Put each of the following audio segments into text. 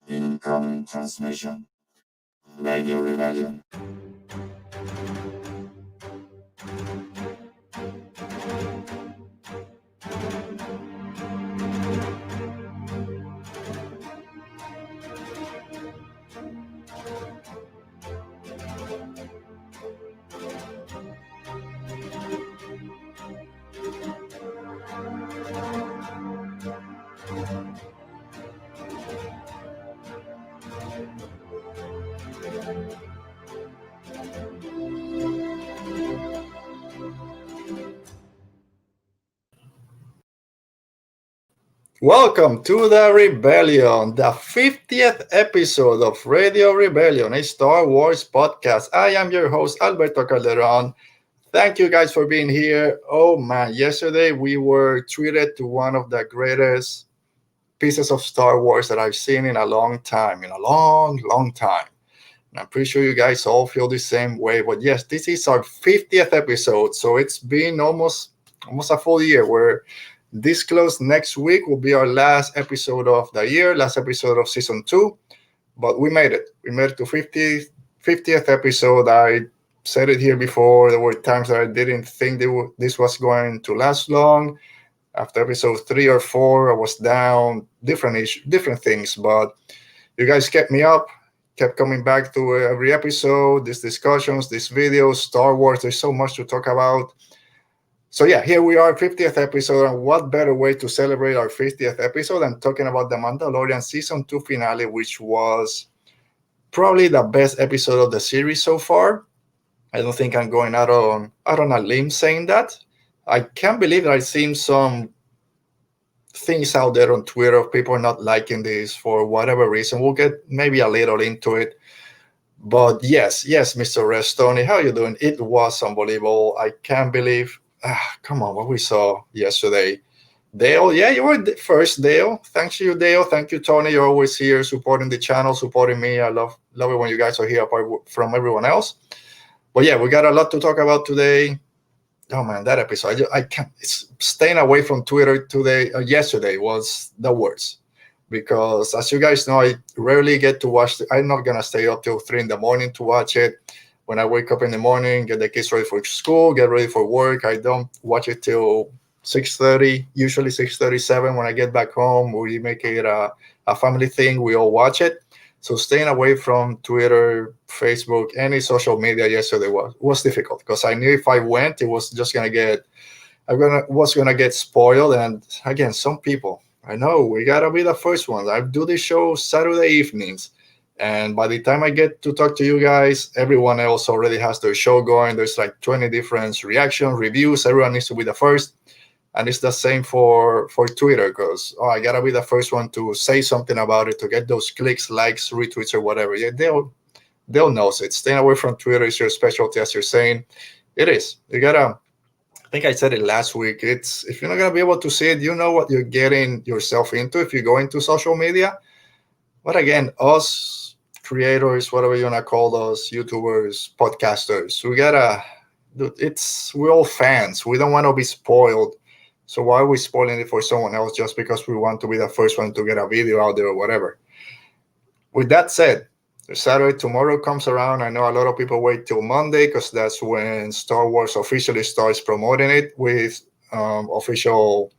Incoming transmission. Radio Rebellion. Welcome to the Rebellion, the 50th episode of Radio Rebellion, a Star Wars podcast. I am your host, Alberto Calderon. Thank you guys for being here. Oh man, yesterday we were treated to one of the greatest pieces of Star Wars that I've seen in a long time, long time. And I'm pretty sure you guys all feel the same way. But yes, this is our 50th episode, so it's been almost a full year. We're this close. Next week will be our last episode of the year, last episode of season 2. But we made it. We made it to 50th episode. I said it here before. There were times that I didn't think this was going to last long. After episode 3 or 4, I was down, different things. But you guys kept me up, kept coming back to every episode, these discussions, these videos, Star Wars. There's so much to talk about. So yeah, here we are, 50th episode, and what better way to celebrate our 50th episode than talking about the Mandalorian season 2 finale, which was probably the best episode of the series so far. I don't think I'm going out on a limb saying that. I can't believe that I've seen some things out there on Twitter of people not liking this for whatever reason. We'll get maybe a little into it. But yes, Mr. Restoni, how you doing? It was unbelievable. I can't believe... come on, what we saw yesterday. Dale, yeah, you were first, Dale. Thanks to you, Dale. Thank you, Tony. You're always here supporting the channel, supporting me. I love it when you guys are here apart from everyone else. But yeah, we got a lot to talk about today. Oh man, that episode, I can't. It's staying away from Twitter today. Yesterday was the worst because, as you guys know, I rarely get to watch. I'm not gonna stay up till 3 in the morning to watch it. When I wake up in the morning, get the kids ready for school, get ready for work, I don't watch it till 6:30, usually 6:37. When I get back home, we make it a family thing. We all watch it. So staying away from Twitter, Facebook, any social media yesterday was difficult because I knew if I went, it was just gonna get spoiled. And again, some people, I know we gotta be the first ones. I do this show Saturday evenings. And by the time I get to talk to you guys, everyone else already has their show going. There's like 20 different reaction reviews. Everyone needs to be the first. And it's the same for Twitter because, I got to be the first one to say something about it, to get those clicks, likes, retweets, or whatever. Yeah, they'll know it. Staying away from Twitter is your specialty, as you're saying. It is. You got to, I think I said it last week. It's, if you're not going to be able to see it, you know what you're getting yourself into if you go into social media. But again, us creators, whatever you want to call those, YouTubers, podcasters, we're all fans. We don't want to be spoiled. So why are we spoiling it for someone else just because we want to be the first one to get a video out there or whatever? With that said, Saturday tomorrow comes around. I know a lot of people wait till Monday because that's when Star Wars officially starts promoting it with official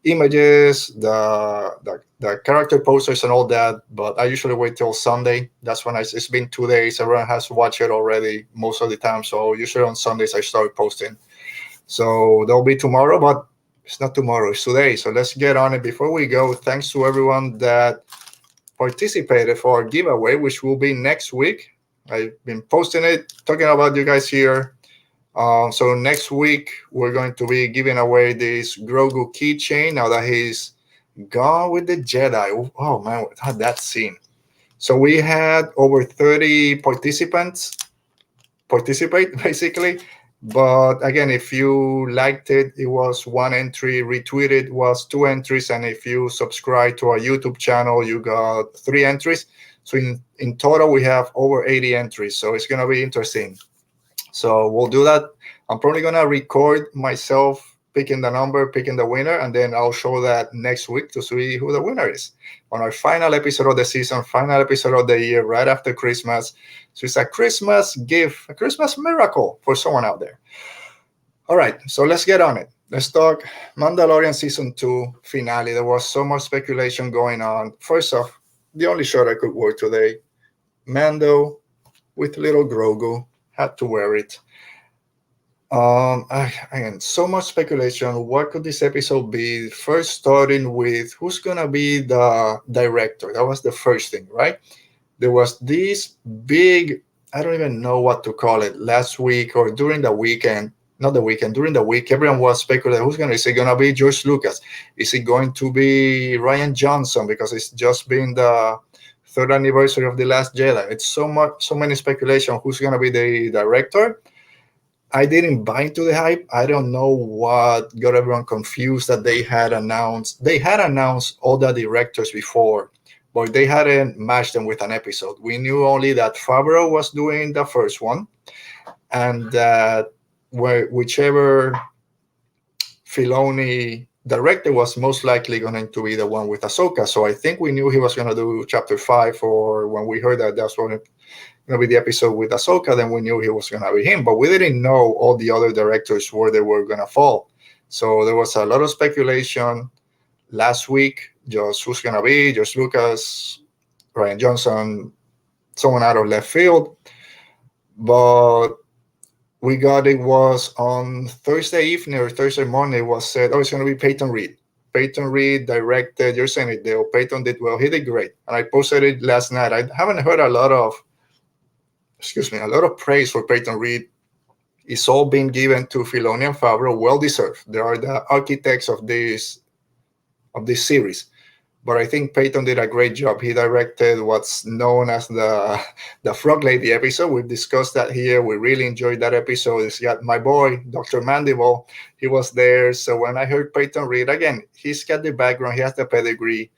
images, the character posters and all that. But I usually wait till Sunday. That's when it's been 2 days. Everyone has watched it already most of the time. So usually on Sundays I start posting. So there'll be tomorrow, but it's not tomorrow, it's today. So let's get on it. Before we go, thanks to everyone that participated for our giveaway, which will be next week. I've been posting it, talking about you guys here. So next week, we're going to be giving away this Grogu keychain now that he's gone with the Jedi. Oh man, that scene. So we had over 30 participants participate, basically. But again, if you liked it, it was 1 entry. Retweeted was 2 entries. And if you subscribe to our YouTube channel, you got 3 entries. So in total, we have over 80 entries. So it's going to be interesting. So we'll do that. I'm probably going to record myself picking the number, picking the winner, and then I'll show that next week to see who the winner is on our final episode of the season, final episode of the year, right after Christmas. So it's a Christmas gift, a Christmas miracle for someone out there. All right, so let's get on it. Let's talk Mandalorian Season 2 finale. There was so much speculation going on. First off, the only shot I could wear today, Mando with little Grogu, had to wear it. Again, so much speculation. What could this episode be? First, starting with who's gonna be the director. That was the first thing, right? There was this big, I don't even know what to call it, last week or during the weekend. Not the weekend, during the week, everyone was speculating is it gonna be George Lucas? Is it going to be Rian Johnson? Because it's just been the third anniversary of The Last Jedi. It's so many speculation who's gonna be the director. I didn't buy into the hype. I don't know what got everyone confused that they had announced. They had announced all the directors before, but they hadn't matched them with an episode. We knew only that Favreau was doing the first one, and that whichever Filoni director was most likely going to be the one with Ahsoka. So I think we knew he was going to do Chapter 5, or when we heard that that's going to be the episode with Ahsoka, then we knew he was going to be him. But we didn't know all the other directors where they were going to fall. So there was a lot of speculation last week, just who's going to be, George Lucas, Rian Johnson, someone out of left field. But we got it was on Thursday evening or Thursday morning. It was said, it's going to be Peyton Reed. Peyton Reed directed. You're saying it, Dale. Peyton did well. He did great. And I posted it last night. I haven't heard a lot of praise for Peyton Reed. It's all been given to Filoni and Favreau. Well deserved. They are the architects of this series. But I think Peyton did a great job. He directed what's known as the Frog Lady episode. We've discussed that here. We really enjoyed that episode. It's got my boy, Dr. Mandible. He was there. So when I heard Peyton Reed, again, he's got the background. He has the pedigree.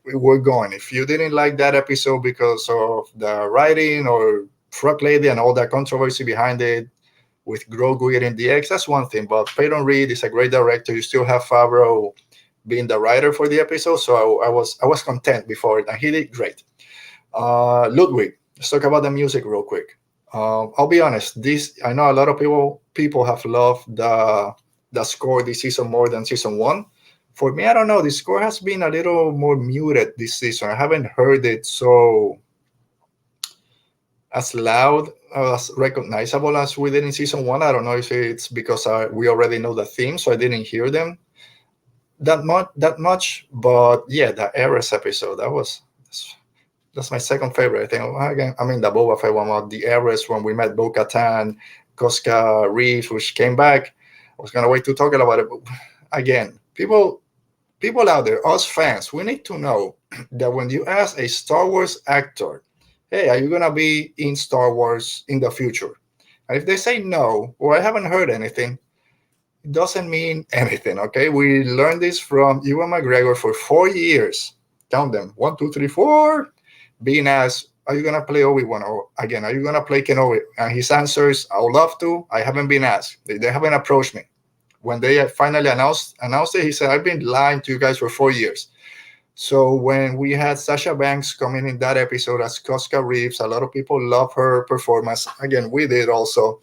We're going. If you didn't like that episode because of the writing or Frog Lady and all that controversy behind it with Grogu eating the eggs, that's one thing. But Peyton Reed is a great director. You still have Favreau being the writer for the episode, so I was content before it, and he did great. Ludwig, let's talk about the music real quick. I'll be honest. I know a lot of people have loved the score this season more than season 1. For me, I don't know. The score has been a little more muted this season. I haven't heard it so as loud, as recognizable as we did in season 1. I don't know if it's because we already know the theme, so I didn't hear them that much. But yeah, the Eris episode, that's my second favorite. I think again, the Boba Fett one, the Eris, when we met Bo Katan, Koska Reeves, which came back. I was gonna wait to talk about it, but again, people out there, us fans, we need to know that when you ask a Star Wars actor, hey, are you gonna be in Star Wars in the future? And if they say no, or I haven't heard anything, it doesn't mean anything, okay? We learned this from Ewan McGregor for 4 years. Count them. 1, 2, 3, 4. Being asked, are you going to play Obi-Wan? Or again, are you going to play Kenobi? And his answers, I would love to. I haven't been asked. They haven't approached me. When they finally announced it, he said, I've been lying to you guys for 4 years. So when we had Sasha Banks coming in that episode as Koska Reeves, a lot of people love her performance. Again, we did also.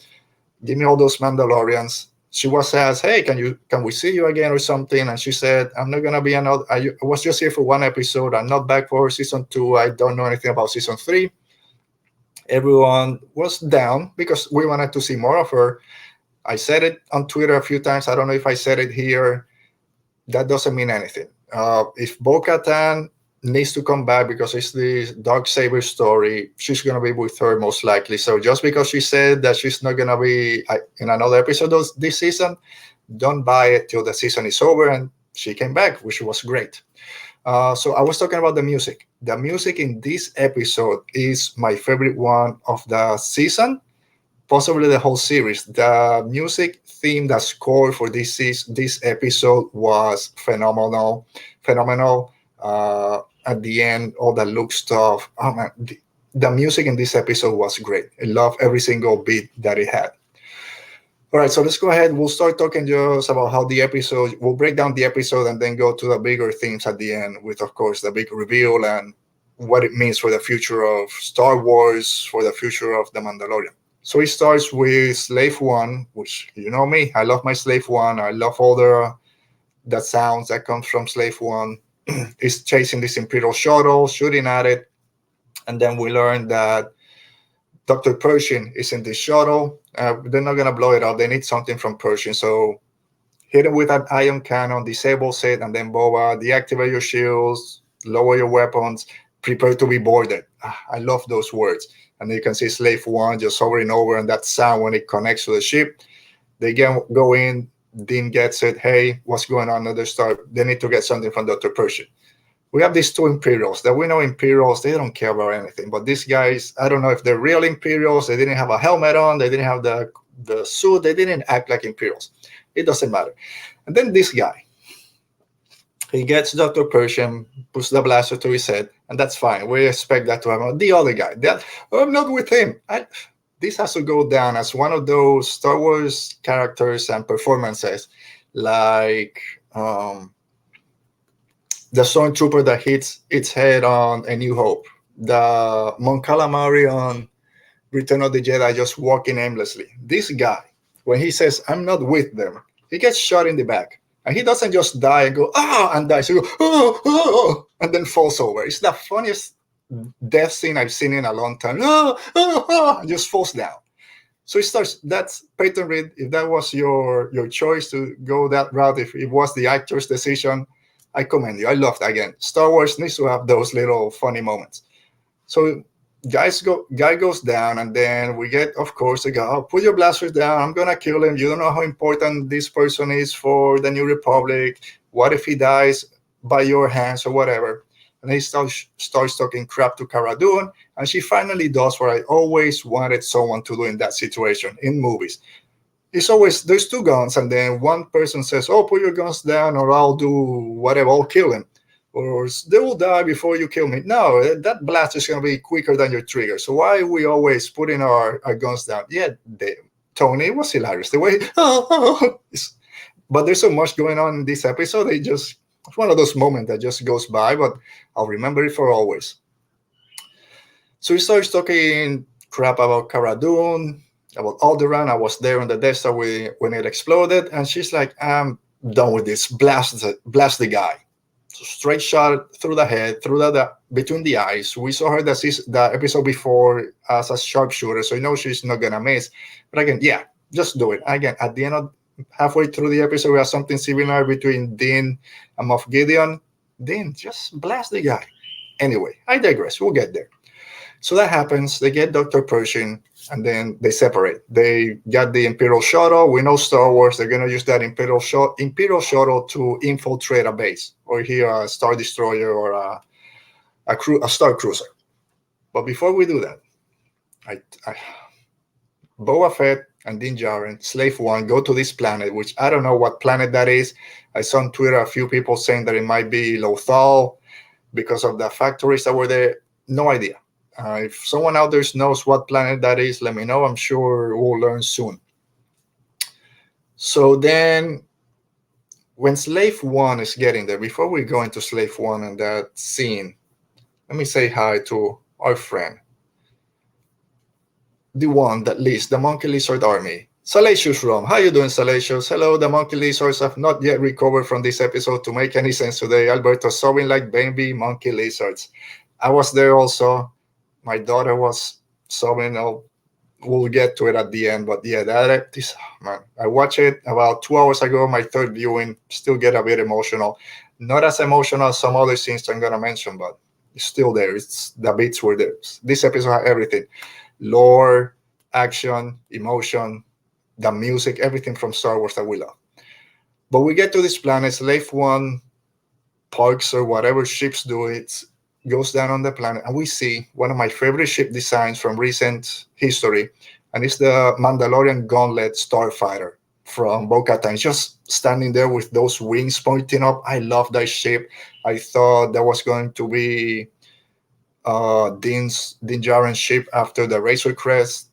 Give me all those Mandalorians. She was asked, hey, can we see you again or something? And she said, I'm not going to be another. I was just here for 1 episode. I'm not back for season 2. I don't know anything about season 3. Everyone was down because we wanted to see more of her. I said it on Twitter a few times. I don't know if I said it here. That doesn't mean anything. If Bo Katan needs to come back because it's the dark saber story, she's going to be with her most likely. So just because she said that she's not going to be in another episode this season, don't buy it till the season is over. And she came back, which was great. So I was talking about the music. The music in this episode is my favorite one of the season, possibly the whole series. The music theme, the score for this episode was phenomenal. At the end, all the Luke stuff. Oh man, the music in this episode was great. I love every single beat that it had. All right, so let's go ahead. We'll start talking just about how the episode, we'll break down the episode and then go to the bigger themes at the end with, of course, the big reveal and what it means for the future of Star Wars, for the future of The Mandalorian. So it starts with Slave One, which you know me, I love my Slave One. I love all the sounds that comes from Slave One. He's chasing this Imperial shuttle, shooting at it, and then we learn that Dr. Pershing is in this shuttle. They're not gonna blow it up. They need something from Pershing, so hit it with an ion cannon, disable it, and then Boba, deactivate your shields, lower your weapons, prepare to be boarded. I love those words. And you can see Slave One just hovering over, and that sound when it connects to the ship. They go in, Dean gets it. Hey, what's going on? They start. They need to get something from Dr. Pershing. We have these two Imperials that we know Imperials, they don't care about anything. But these guys, I don't know if they're real Imperials. They didn't have a helmet on. They didn't have the suit. They didn't act like Imperials. It doesn't matter. And then this guy, he gets Dr. Pershing, puts the blaster to his head, and that's fine. We expect that to happen. The other guy, I'm not with him. This has to go down as one of those Star Wars characters and performances, like the stormtrooper that hits its head on A New Hope, the Mon Calamari on Return of the Jedi, just walking aimlessly. This guy, when he says, I'm not with them, he gets shot in the back. And he doesn't just die and go, and dies. He goes, and then falls over. It's the funniest death scene I've seen in a long time. And just falls down. So it starts, that's Peyton Reed. If that was your choice to go that route, if it was the actor's decision, I commend you. I love that. Again, Star Wars needs to have those little funny moments. So guy goes down, and then we get, of course, they go, put your blasters down. I'm gonna kill him. You don't know how important this person is for the New Republic. What if he dies by your hands or whatever? And he starts talking crap to Cara Dune, and she finally does what I always wanted someone to do in that situation in movies. It's always there's two guns, and then one person says, put your guns down, or I'll do whatever, I'll kill him. Or they will die before you kill me. No, that blast is going to be quicker than your trigger. So why are we always putting our guns down? Yeah, Tony was hilarious. The way, but there's so much going on in this episode. It's one of those moments that just goes by, but I'll remember it for always. So he starts talking crap about Cara Dune, about Alderaan. I was there on the Death Star when it exploded, and she's like, I'm done with this. Blast the guy. So straight shot through the head, through the between the eyes. We saw her the episode before as a sharpshooter, so you know she's not gonna miss. But again, yeah, just do it. Again, at the end of halfway through the episode, we have something similar between Din and Moff Gideon. Din, just blast the guy. Anyway, I digress. We'll get there. So that happens. They get Dr. Pershing, and then they separate. They got the Imperial shuttle. We know Star Wars. They're going to use that Imperial shuttle to infiltrate a base, or here a Star Destroyer or a Star Cruiser. But before we do that, Boba Fett and Din Djarin, Slave One, go to this planet, which I don't know what planet that is. I saw on Twitter a few people saying that it might be Lothal because of the factories that were there. No idea. If someone out there knows what planet that is, let me know. I'm sure we'll learn soon. So then, when Slave One is getting there, before we go into Slave One and that scene, let me say hi to our friend, the one that leads the Monkey Lizard Army, Salacious Rom. How you doing, Salacious? Hello, the Monkey Lizards have not yet recovered from this episode to make any sense today. Alberto sobbing like baby Monkey Lizards. I was there also. My daughter was sobbing. We'll get to it at the end, but yeah, man. I watched it about 2 hours ago. My third viewing, still get a bit emotional. Not as emotional as some other scenes I'm gonna mention, but it's still there. It's the beats were there. This episode had everything: lore, action, emotion, the music, everything from Star Wars that we love. But we get to this planet. Slave One parks or whatever ships do it. Goes down on the planet, and we see one of my favorite ship designs from recent history, and it's the Mandalorian Gauntlet Starfighter from Bo Katan. It's just standing there with those wings pointing up. I love that ship. I thought that was going to be Din Djarin's ship after the Razor Crest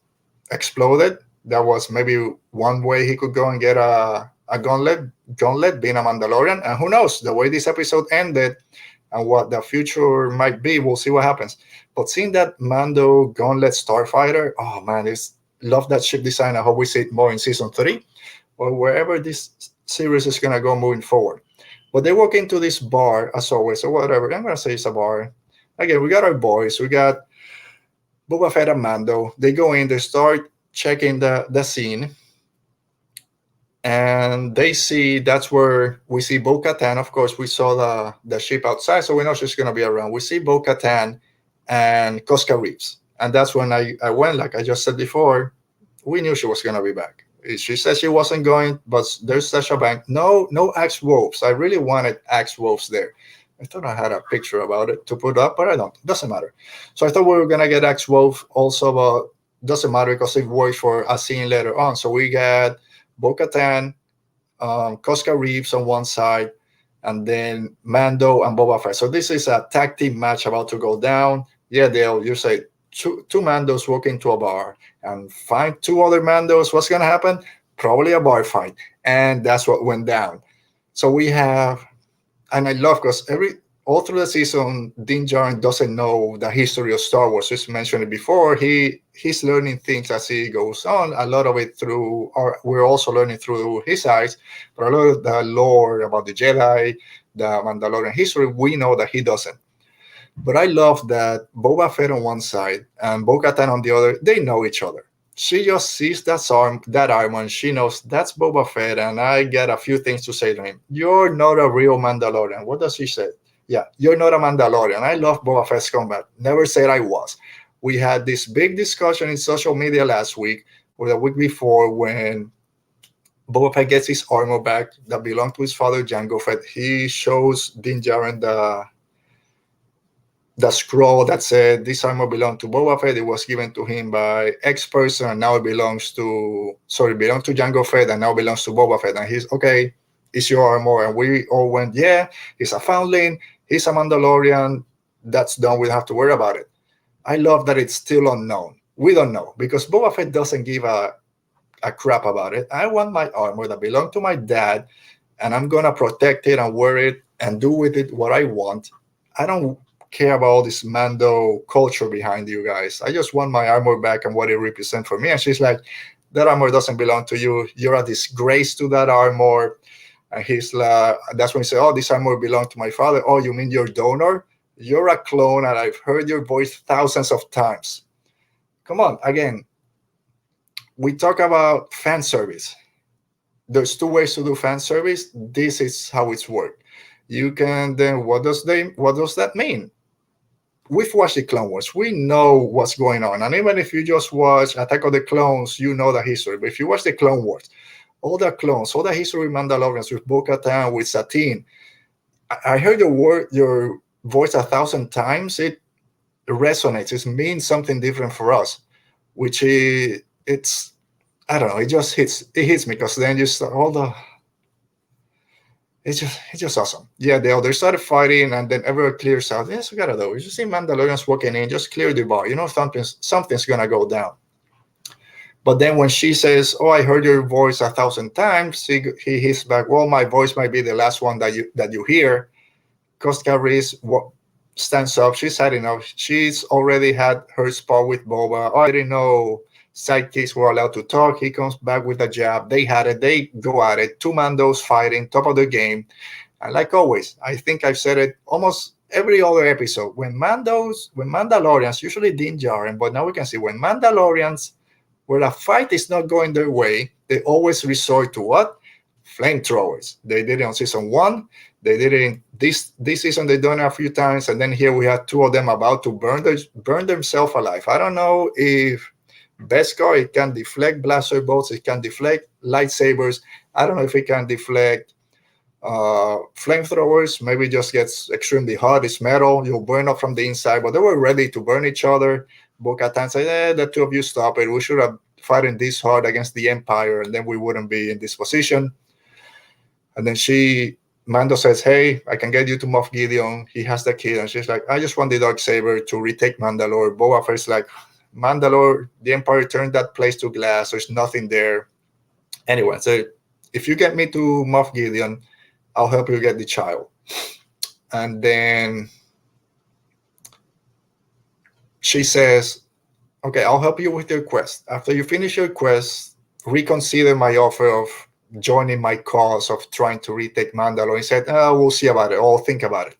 exploded. That was maybe one way he could go and get a gauntlet being a Mandalorian. And who knows, the way this episode ended and what the future might be, we'll see what happens. But seeing that Mando gauntlet starfighter, oh man, it's love that ship design. I hope we see it more in season 3 or wherever this series is gonna go moving forward. But they walk into this bar as always, or whatever. I'm gonna say it's a bar. Again, we got our boys. We got Boba Fett and Mando. They go in. They start checking the scene, and they see that's where we see Bo Katan. Of course, we saw the ship outside, so we know she's gonna be around. We see Bo Katan and Cosca Reeves, and that's when I went. Like I just said before, we knew she was gonna be back. She said she wasn't going, but there's Sasha Bank. No Axe Wolves. I really wanted Axe Wolves there. I thought I had a picture about it to put up, but I don't. Doesn't matter. So I thought we were gonna get Axe Wolf also, but doesn't matter because it works for a scene later on. So we got Bo-Katan, Cosca Reeves on one side, and then Mando and Boba Fett. So this is a tag team match about to go down. Yeah, Dale, you say two Mandos walk into a bar and find two other Mandos. What's gonna happen? Probably a bar fight, and that's what went down. So we have, and I love because all through the season, Din Djarin doesn't know the history of Star Wars. Just mentioned it before. He's learning things as he goes on. A lot of it through, or we're also learning through his eyes. But a lot of the lore about the Jedi, the Mandalorian history, we know that he doesn't. But I love that Boba Fett on one side and Bo Katan on the other, they know each other. She just sees that arm, and she knows that's Boba Fett, and I get a few things to say to him. You're not a real Mandalorian. What does she say? Yeah, you're not a Mandalorian. I love Boba Fett's combat. Never said I was. We had this big discussion in social media last week or the week before when Boba Fett gets his armor back that belonged to his father, Jango Fett. He shows Din Djarin the scroll that said this armor belonged to Boba Fett. It was given to him by X person, and now it belongs to Jango Fett, and now belongs to Boba Fett. And he's okay. It's your armor, and we all went, yeah. He's a foundling. He's a Mandalorian. That's done. We don't have to worry about it. I love that it's still unknown. We don't know because Boba Fett doesn't give a crap about it. I want my armor that belonged to my dad, and I'm gonna protect it and wear it and do with it what I want. I don't care about all this Mando culture behind you guys. I just want my armor back and what it represents for me. And she's like, that armor doesn't belong to you. You're a disgrace to that armor. And he's like, that's when he said, oh, this armor belonged to my father. Oh, you mean your donor? You're a clone, and I've heard your voice thousands of times. Come on, again. We talk about fan service. There's two ways to do fan service. This is how it's worked. You can then what does that mean? We've watched the Clone Wars. We know what's going on. And even if you just watch Attack of the Clones, you know the history. But if you watch the Clone Wars, all the clones, all the history of Mandalorians with Bo Katan, with Satine, I heard your voice 1,000 times. It resonates. It means something different for us, which it's I don't know. It just hits me because then you start all the. It's just awesome. Yeah, they started fighting, and then everyone clears out. Yes, we gotta do. You just see Mandalorians walking in, just clear the bar. You know something's gonna go down. But then when she says, "Oh, I heard your voice 1,000 times," he hits back. Well, my voice might be the last one that you hear. Cosca Reese stands up. She's had enough. She's already had her spar with Boba. Oh, I didn't know sidekicks were allowed to talk. He comes back with a jab. They had it. They go at it. Two Mandos fighting, top of the game. And like always, I think I've said it almost every other episode. When Mandalorians, usually Din Djarin, but now we can see when Mandalorians, where a fight is not going their way, they always resort to what? Flamethrowers. They did it on season 1. They did it in this season. They've done it a few times. And then here we have two of them about to burn themselves alive. I don't know if Beskar, it can deflect blaster bolts, it can deflect lightsabers. I don't know if it can deflect flamethrowers. Maybe it just gets extremely hot. It's metal. You'll burn up from the inside. But they were ready to burn each other. Bo Katan said, the two of you stop it. We should have fighting this hard against the Empire, and then we wouldn't be in this position. And then Mando says, hey, I can get you to Moff Gideon. He has the key. And she's like, I just want the dark saber to retake Mandalore. Boba Fett's like, Mandalore, the Empire turned that place to glass. There's nothing there. Anyway, so if you get me to Moff Gideon, I'll help you get the child. And then she says, okay, I'll help you with your quest. After you finish your quest, reconsider my offer of joining my cause of trying to retake Mandalore. He said, we'll see about it. I'll think about it.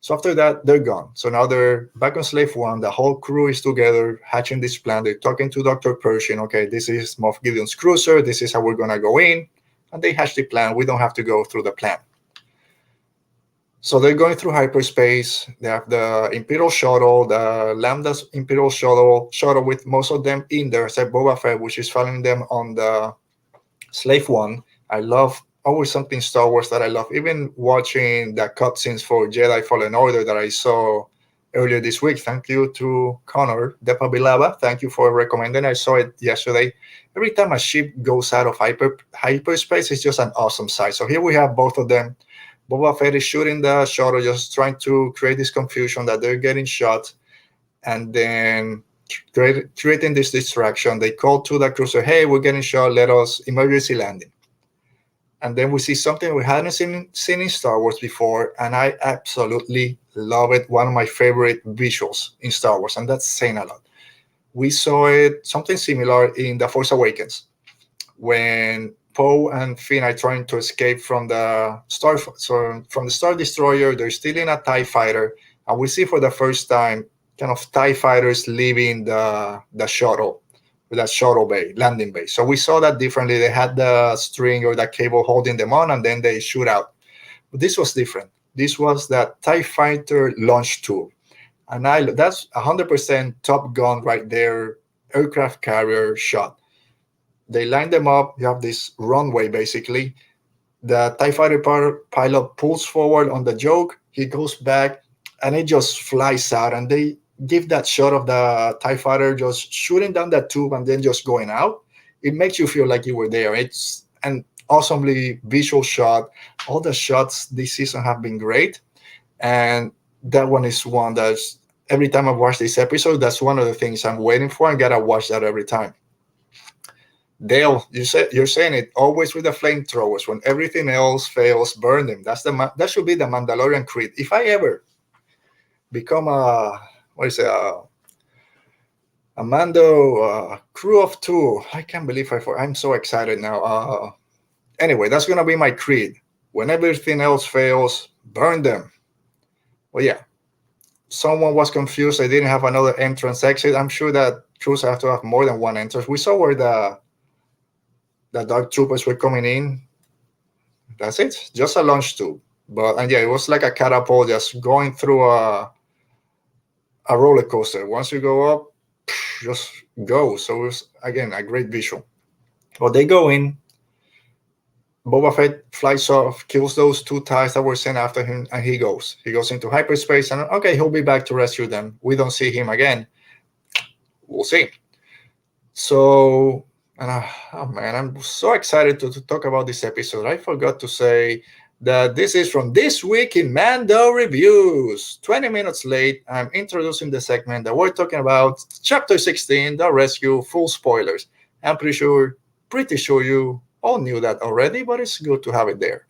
So after that, they're gone. So now they're back on Slave One. The whole crew is together, hatching this plan. They're talking to Dr. Pershing. Okay, this is Moff Gideon's cruiser. This is how we're going to go in. And they hatch the plan. We don't have to go through the plan. So they're going through hyperspace. They have the Imperial shuttle, the Lambda's Imperial shuttle with most of them in there, except Boba Fett, which is following them on the Slave One. I love always something Star Wars that I love. Even watching the cutscenes for Jedi Fallen Order that I saw earlier this week. Thank you to Connor Depa Bilaba. Thank you for recommending. I saw it yesterday. Every time a ship goes out of hyperspace, it's just an awesome sight. So here we have both of them. Boba Fett is shooting the shuttle, just trying to create this confusion that they're getting shot, and then creating this distraction. They call to the cruiser, hey, we're getting shot, let us emergency landing. And then we see something we hadn't seen in Star Wars before, and I absolutely love it. One of my favorite visuals in Star Wars, and that's saying a lot. We saw it, something similar in The Force Awakens, when Poe and Finn are trying to escape from the Star Destroyer. They're still in a TIE fighter, and we see for the first time kind of TIE fighters leaving the shuttle, that shuttle bay, landing bay. So we saw that differently. They had the string or the cable holding them on, and then they shoot out. But this was different. This was that TIE fighter launch tool, and that's 100% Top Gun right there, aircraft carrier shot. They line them up. You have this runway, basically. The TIE fighter pilot pulls forward on the yoke. He goes back, and it just flies out. And they give that shot of the TIE fighter just shooting down that tube and then just going out. It makes you feel like you were there. It's an awesomely visual shot. All the shots this season have been great. And that one is one that's, every time I watch this episode, that's one of the things I'm waiting for. I got to watch that every time. Dale, you're saying it always with the flamethrowers. When everything else fails, burn them. That should be the Mandalorian creed. If I ever become a Mando crew of two, I can't believe I'm so excited now. Anyway, that's gonna be my creed. When everything else fails, burn them. Well, yeah. Someone was confused. I didn't have another entrance exit. I'm sure that crews have to have more than one entrance. We saw where the dark troopers were coming in. That's it. Just a launch tube. And yeah, it was like a catapult just going through a roller coaster. Once you go up, just go. So it was, again, a great visual. Well, they go in. Boba Fett flies off, kills those two TIEs that were sent after him, and he goes. He goes into hyperspace, and okay, he'll be back to rescue them. We don't see him again. We'll see. So... oh man, I'm so excited to talk about this episode. I forgot to say that this is from This Week in Mando Reviews. 20 minutes late, I'm introducing the segment that we're talking about, Chapter 16, The Rescue, full spoilers. I'm pretty sure you all knew that already, but it's good to have it there.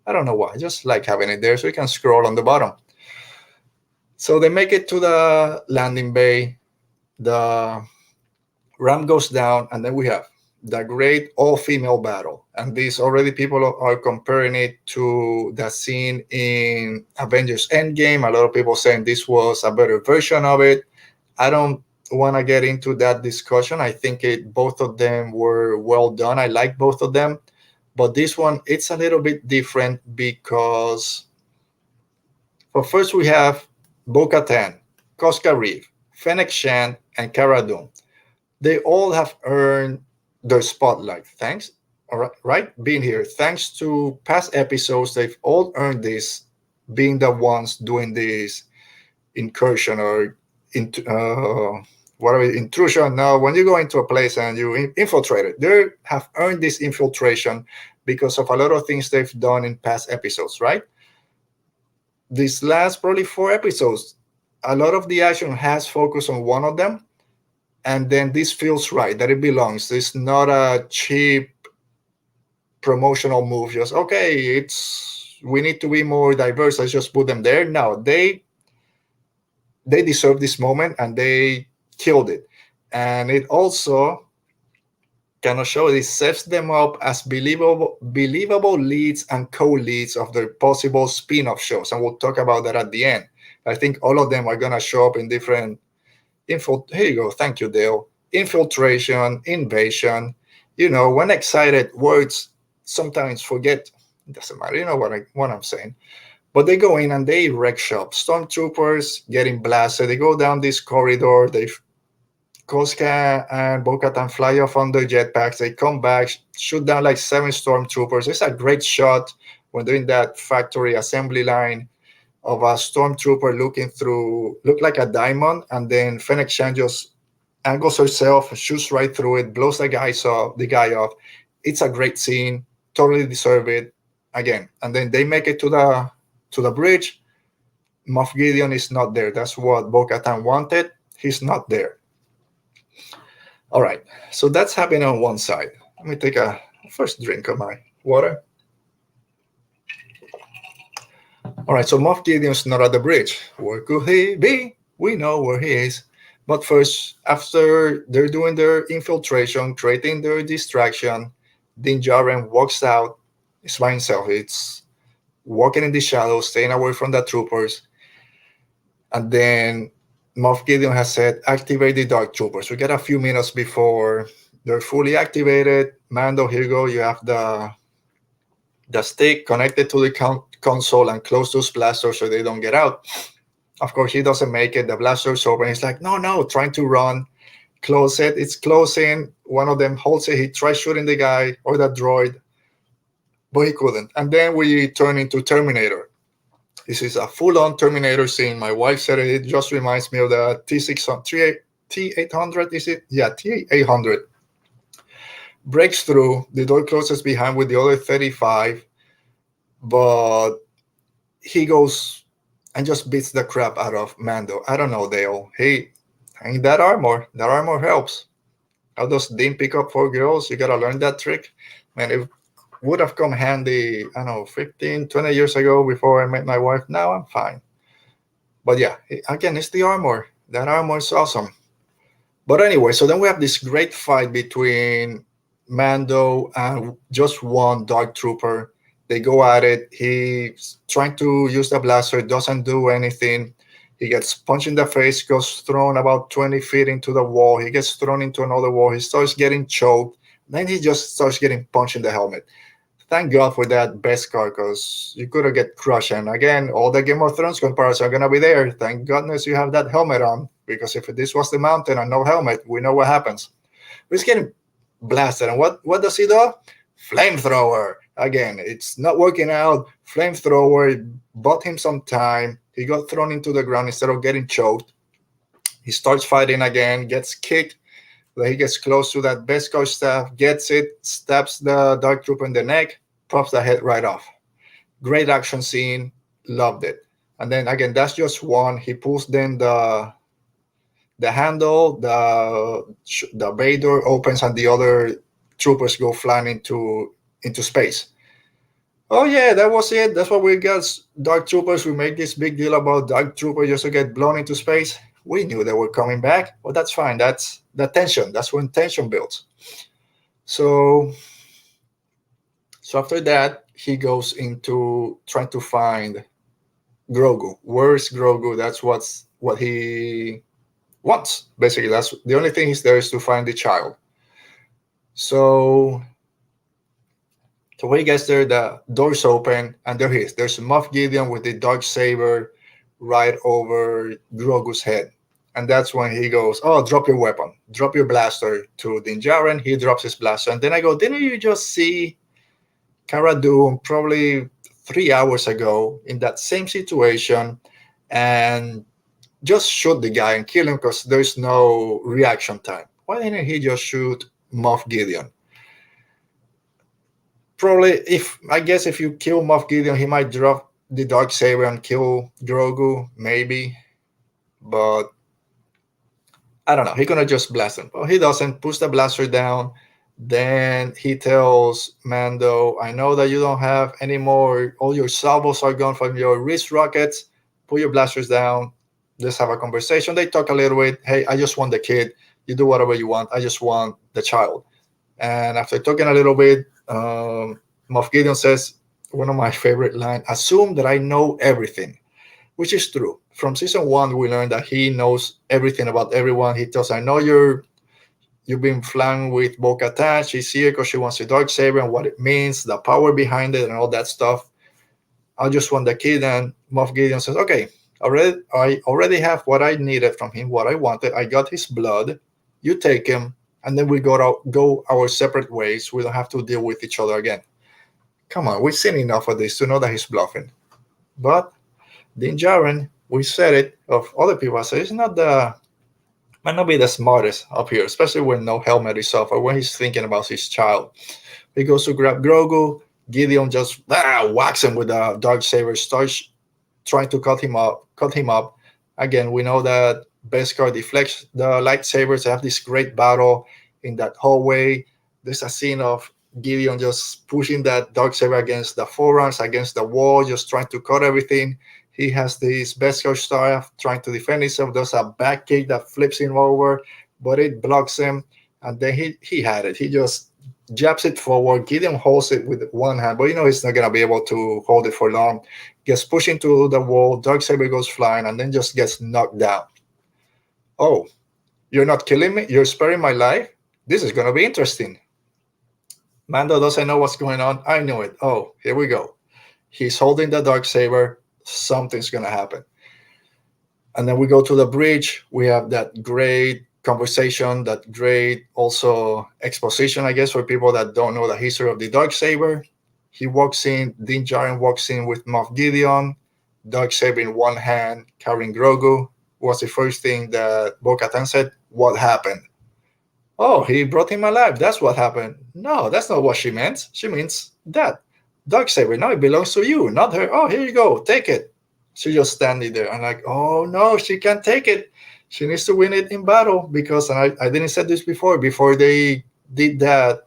I don't know why, I just like having it there so you can scroll on the bottom. So they make it to the landing bay. The ram goes down, and then we have the great all-female battle. And these already people are comparing it to the scene in Avengers Endgame. A lot of people saying this was a better version of it. I don't want to get into that discussion. I think both of them were well done. I like both of them. But this one, it's a little bit different because, well, first we have Bo Katan, Koska Reeve, Fennec Shand, and Cara Dune. They all have earned their spotlight. Thanks, all right, being here. Thanks to past episodes, they've all earned this, being the ones doing this incursion or intrusion. Now, when you go into a place and you infiltrate it, they have earned this infiltration because of a lot of things they've done in past episodes, right? These last probably 4 episodes, a lot of the action has focused on one of them. And then this feels right, that it belongs. It's not a cheap promotional move. Just okay, it's we need to be more diverse. Let's just put them there. No, they deserve this moment and they killed it. And it also kind of shows it sets them up as believable leads and co-leads of their possible spin-off shows. And we'll talk about that at the end. I think all of them are gonna show up in different here you go. Thank you, Dale. Infiltration, invasion. When excited, words sometimes forget. It doesn't matter. You know what I'm saying. But they go in and they wreck shop. Stormtroopers getting blasted. They go down this corridor. Koska and Bo Katan fly off on their jetpacks. They come back, shoot down like 7 stormtroopers. It's a great shot when they're in that factory assembly line of a stormtrooper look like a diamond, and then Fennec Shan just angles herself, shoots right through it, blows the guy off. It's a great scene, totally deserve it. Again, and then they make it to the bridge. Moff Gideon is not there. That's what Bo Katan wanted. He's not there. All right, so that's happening on one side. Let me take a first drink of my water. All right, so Moff Gideon's not at the bridge. Where could he be? We know where he is. But first, after they're doing their infiltration, creating their distraction, Din Djarin walks out. It's by himself. It's walking in the shadows, staying away from the troopers. And then Moff Gideon has said, activate the Dark Troopers. We get a few minutes before they're fully activated. Mando, here you go. You have the stick connected to the console and close those blasters so they don't get out. Of course, he doesn't make it. The blaster's open. He's like, no, trying to run. Close it. It's closing. One of them holds it. He tries shooting the guy or the droid, but he couldn't. And then we turn into Terminator. This is a full-on Terminator scene. My wife said it just reminds me of the T800, is it? Yeah, T800. Breaks through. The door closes behind with the other 35, but he goes and just beats the crap out of Mando. I don't know, Dale. Hey, that armor helps. How does Din pick up 4 girls? You gotta learn that trick. Man, it would have come handy, I don't know, 15, 20 years ago before I met my wife. Now I'm fine. But yeah, again, it's the armor. That armor is awesome. But anyway, so then we have this great fight between Mando and just one Dark Trooper. They go at it. He's trying to use the blaster, doesn't do anything. He gets punched in the face, goes thrown about 20 feet into the wall. He gets thrown into another wall. He starts getting choked. Then he just starts getting punched in the helmet. Thank God for that best car, because you could have get crushed. And again, all the Game of Thrones comparisons are going to be there. Thank goodness you have that helmet on, because if this was the mountain and no helmet, we know what happens. He's getting blasted. And what does he do? Flamethrower. Again, it's not working out. Flamethrower bought him some time. He got thrown into the ground instead of getting choked. He starts fighting again, gets kicked. Then he gets close to that Beskar staff, gets it, stabs the Dark Trooper in the neck, pops the head right off. Great action scene. Loved it. And then again, that's just one. He pulls then the handle, the bay door opens, and the other troopers go flying into space. Oh yeah, that was it. That's what we got. Dark Troopers. We make this big deal about Dark Troopers just to get blown into space. We knew they were coming back, but that's fine. That's the tension. That's when tension builds. So after that, he goes into trying to find Grogu. Where's Grogu? That's what he wants. Basically, that's the only thing he's there is to find the child. So when he gets there, the doors open, and there he is. There's Moff Gideon with the dark saber right over Grogu's head. And that's when he goes, oh, drop your weapon. Drop your blaster to Din Djarin. He drops his blaster. And then I go, didn't you just see Cara Dune probably 3 hours ago in that same situation and just shoot the guy and kill him because there's no reaction time? Why didn't he just shoot Moff Gideon? Probably, if you kill Moff Gideon, he might drop the dark saber and kill Grogu, maybe. But I don't know. He gonna just blast him. Well, he doesn't. Push the blaster down. Then he tells Mando, "I know that you don't have any more. All your salvos are gone from your wrist rockets. Put your blasters down. Let's have a conversation." They talk a little bit. Hey, I just want the kid. You do whatever you want. I just want the child. And after talking a little bit, Moff Gideon says one of my favorite lines: "Assume that I know everything," which is true. From season one, we learned that he knows everything about everyone. He tells, "I know you've been flying with Bo Katan. She's here because she wants a dark saber and what it means, the power behind it, and all that stuff. I just want the kid." And Moff Gideon says, "Okay, I already have what I needed from him, what I wanted. I got his blood. You take him, and then we go our separate ways. We don't have to deal with each other again." Come on, we've seen enough of this to know that he's bluffing. But Din Djarin, we said it of other people. I said he's not the might not be the smartest up here, especially when no helmet is off or when he's thinking about his child. He goes to grab Grogu. Gideon just whacks him with a dark saber, starts trying to cut him up. Cut him up. Again, we know that Beskar deflects the lightsabers. They have this great battle in that hallway. There's a scene of Gideon just pushing that dark saber against the forearms, against the wall, just trying to cut everything. He has this Beskar staff trying to defend himself. There's a back kick that flips him over, but it blocks him. And then he had it. He just jabs it forward. Gideon holds it with one hand, but he's not gonna be able to hold it for long. Gets pushed into the wall. Darksaber goes flying, and then just gets knocked down. Oh, you're not killing me? You're sparing my life? This is gonna be interesting. Mando doesn't know what's going on. I knew it. Oh, here we go. He's holding the Darksaber. Something's gonna happen. And then we go to the bridge. We have that great conversation, that great also exposition, I guess, for people that don't know the history of the Darksaber. He walks in, Din Djarin walks in with Moff Gideon, Darksaber in one hand, carrying Grogu. Was the first thing that Bo Katan said. What happened? Oh, he brought him alive. That's what happened. No, that's not what she meant. She means that. Darksaber, now it belongs to you, not her. Oh, here you go. Take it. She just standing there. I'm like, oh no, she can't take it. She needs to win it in battle because, and I didn't say this before they did that,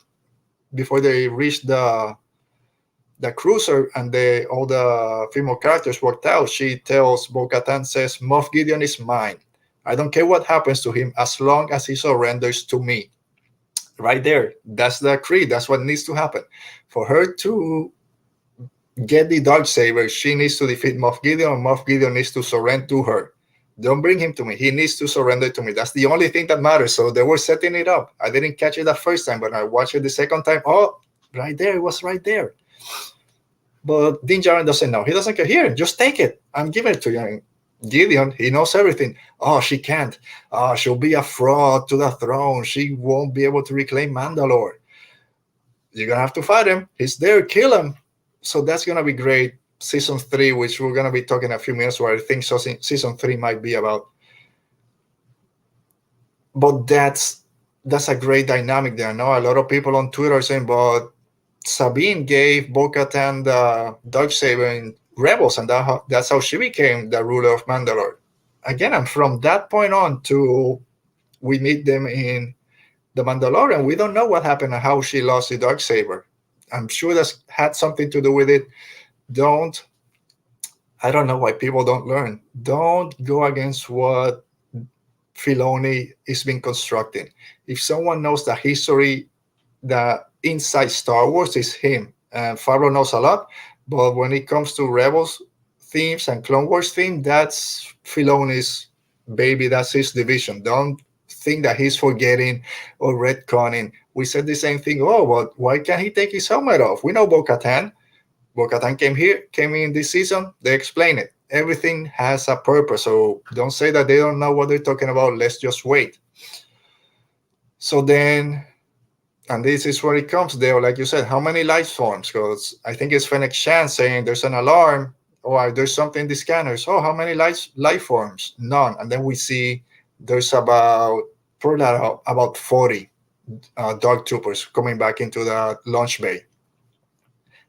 before they reached the cruiser and all the female characters worked out, she tells Bo-Katan, says, Moff Gideon is mine. I don't care what happens to him as long as he surrenders to me. Right there. That's the creed. That's what needs to happen. For her to get the Darksaber, she needs to defeat Moff Gideon, and Moff Gideon needs to surrender to her. Don't bring him to me. He needs to surrender to me. That's the only thing that matters. So they were setting it up. I didn't catch it the first time, but I watched it the second time. Oh, right there. It was right there. But Din Djarin doesn't know. He doesn't care. Here, just take it. I'm giving it to you. And Gideon, he knows everything. Oh, she can't. Oh, she'll be a fraud to the throne. She won't be able to reclaim Mandalore. You're going to have to fight him. He's there. Kill him. So that's going to be great. Season 3, which we're going to be talking a few minutes where I think season 3 might be about. But that's a great dynamic there. Now, a lot of people on Twitter are saying, but Sabine gave Bo-Katan the Darksaber in Rebels, and that's how she became the ruler of Mandalore. Again, and from that point on to we meet them in the Mandalorian, we don't know what happened and how she lost the Darksaber. I'm sure that's had something to do with it. I don't know why people don't learn. Don't go against what Filoni is being constructing. If someone knows the history, the inside Star Wars is him. And Favreau knows a lot, but when it comes to Rebels themes and Clone Wars theme, that's Filoni's baby. That's his division. Don't think that he's forgetting or retconning. We said the same thing. Oh, but why can't he take his helmet off? We know Bo Katan. Bo Katan came in this season. They explain it. Everything has a purpose. So don't say that they don't know what they're talking about. Let's just wait. So then, and this is where it comes there, like you said, how many life forms? Because I think it's Fennec Shan saying there's an alarm or there's something in the scanners. Oh, how many life forms? None. And then we see there's about 40 Dark Troopers coming back into the launch bay.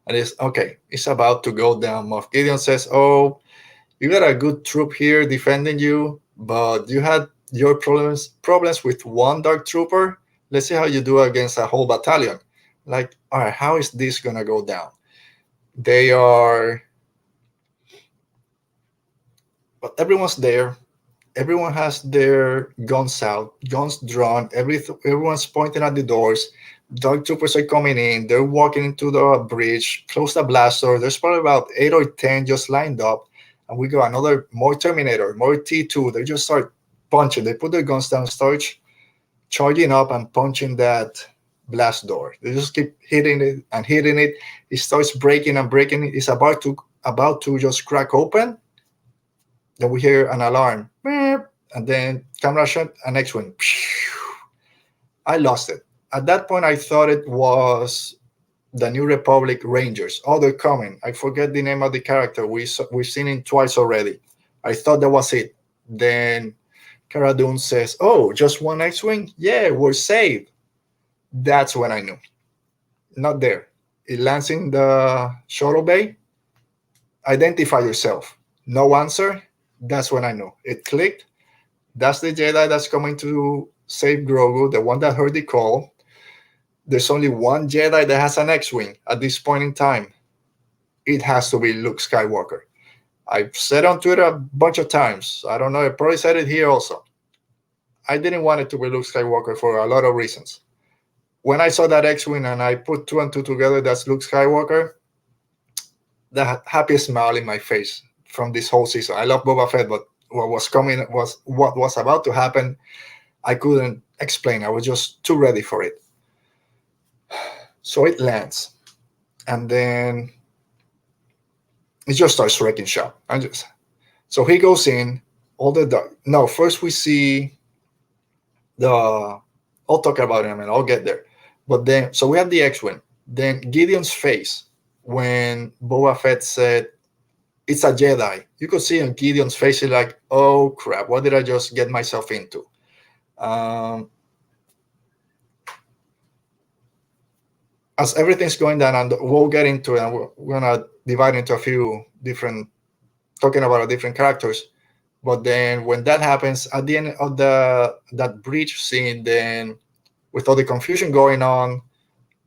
And it's about to go down. Moff Gideon says, oh, you got a good troop here defending you, but you had your problems with one dark trooper. Let's see how you do against a whole battalion. Like, all right, how is this gonna go down? They are, but everyone's there. Everyone has their guns out, guns drawn. Everyone's pointing at the doors. Dark troopers are coming in. They're walking into the bridge, close the blast door. There's probably about 8 or 10 just lined up, and we got another more Terminator, more T2. They just start punching. They put their guns down, start charging up and punching that blast door. They just keep hitting it and hitting it. It starts breaking and breaking. It's about to just crack open. Then we hear an alarm, beep, and then camera shot and next one. I lost it. At that point, I thought it was the New Republic Rangers. Oh, they're coming. I forget the name of the character. We've seen him twice already. I thought that was it. Then Cara Dune says, "Oh, just one X-wing? Yeah, we're saved." That's when I knew. Not there. It lands in the shuttle bay. Identify yourself. No answer. That's when I knew. It clicked. That's the Jedi that's coming to save Grogu, the one that heard the call. There's only one Jedi that has an X-wing at this point in time. It has to be Luke Skywalker. I've said on Twitter a bunch of times. I don't know. I probably said it here also. I didn't want it to be Luke Skywalker for a lot of reasons. When I saw that X-wing and I put two and two together, that's Luke Skywalker. The happiest smile in my face from this whole season. I love Boba Fett, but what was about to happen. I couldn't explain. I was just too ready for it. So it lands, and then it just starts wrecking shop. So he goes in. All the dark. No, first we see the. I'll talk about him and I'll get there. But then, so we have the X-wing. Then Gideon's face when Boba Fett said, "It's a Jedi." You could see on Gideon's face, he's like, "Oh crap! What did I just get myself into?" As everything's going down, and we'll get into it, and we're gonna divide into a few different, talking about different characters. But then when that happens at the end of that bridge scene, then with all the confusion going on,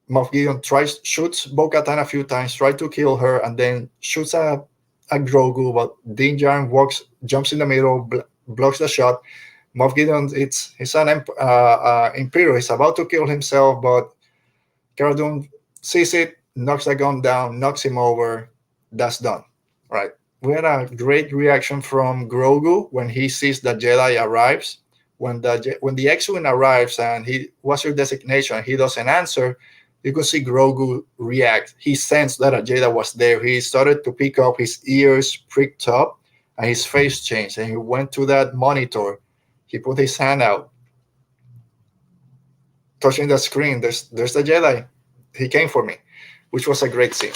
Moff Gideon shoots Bo Katan a few times, tries to kill her, and then shoots a Grogu, but Din Djarin jumps in the middle, blocks the shot. Moff Gideon, he's an Imperial. He's about to kill himself, but Cara Dune sees it, knocks the gun down, knocks him over. That's done. Right. We had a great reaction from Grogu when he sees the Jedi arrives. When the X-wing arrives and what's your designation? He doesn't answer. You can see Grogu react. He sensed that a Jedi was there. He started to pick up, his ears pricked up, and his face changed. And he went to that monitor. He put his hand out, touching the screen. There's the Jedi. He came for me, which was a great scene.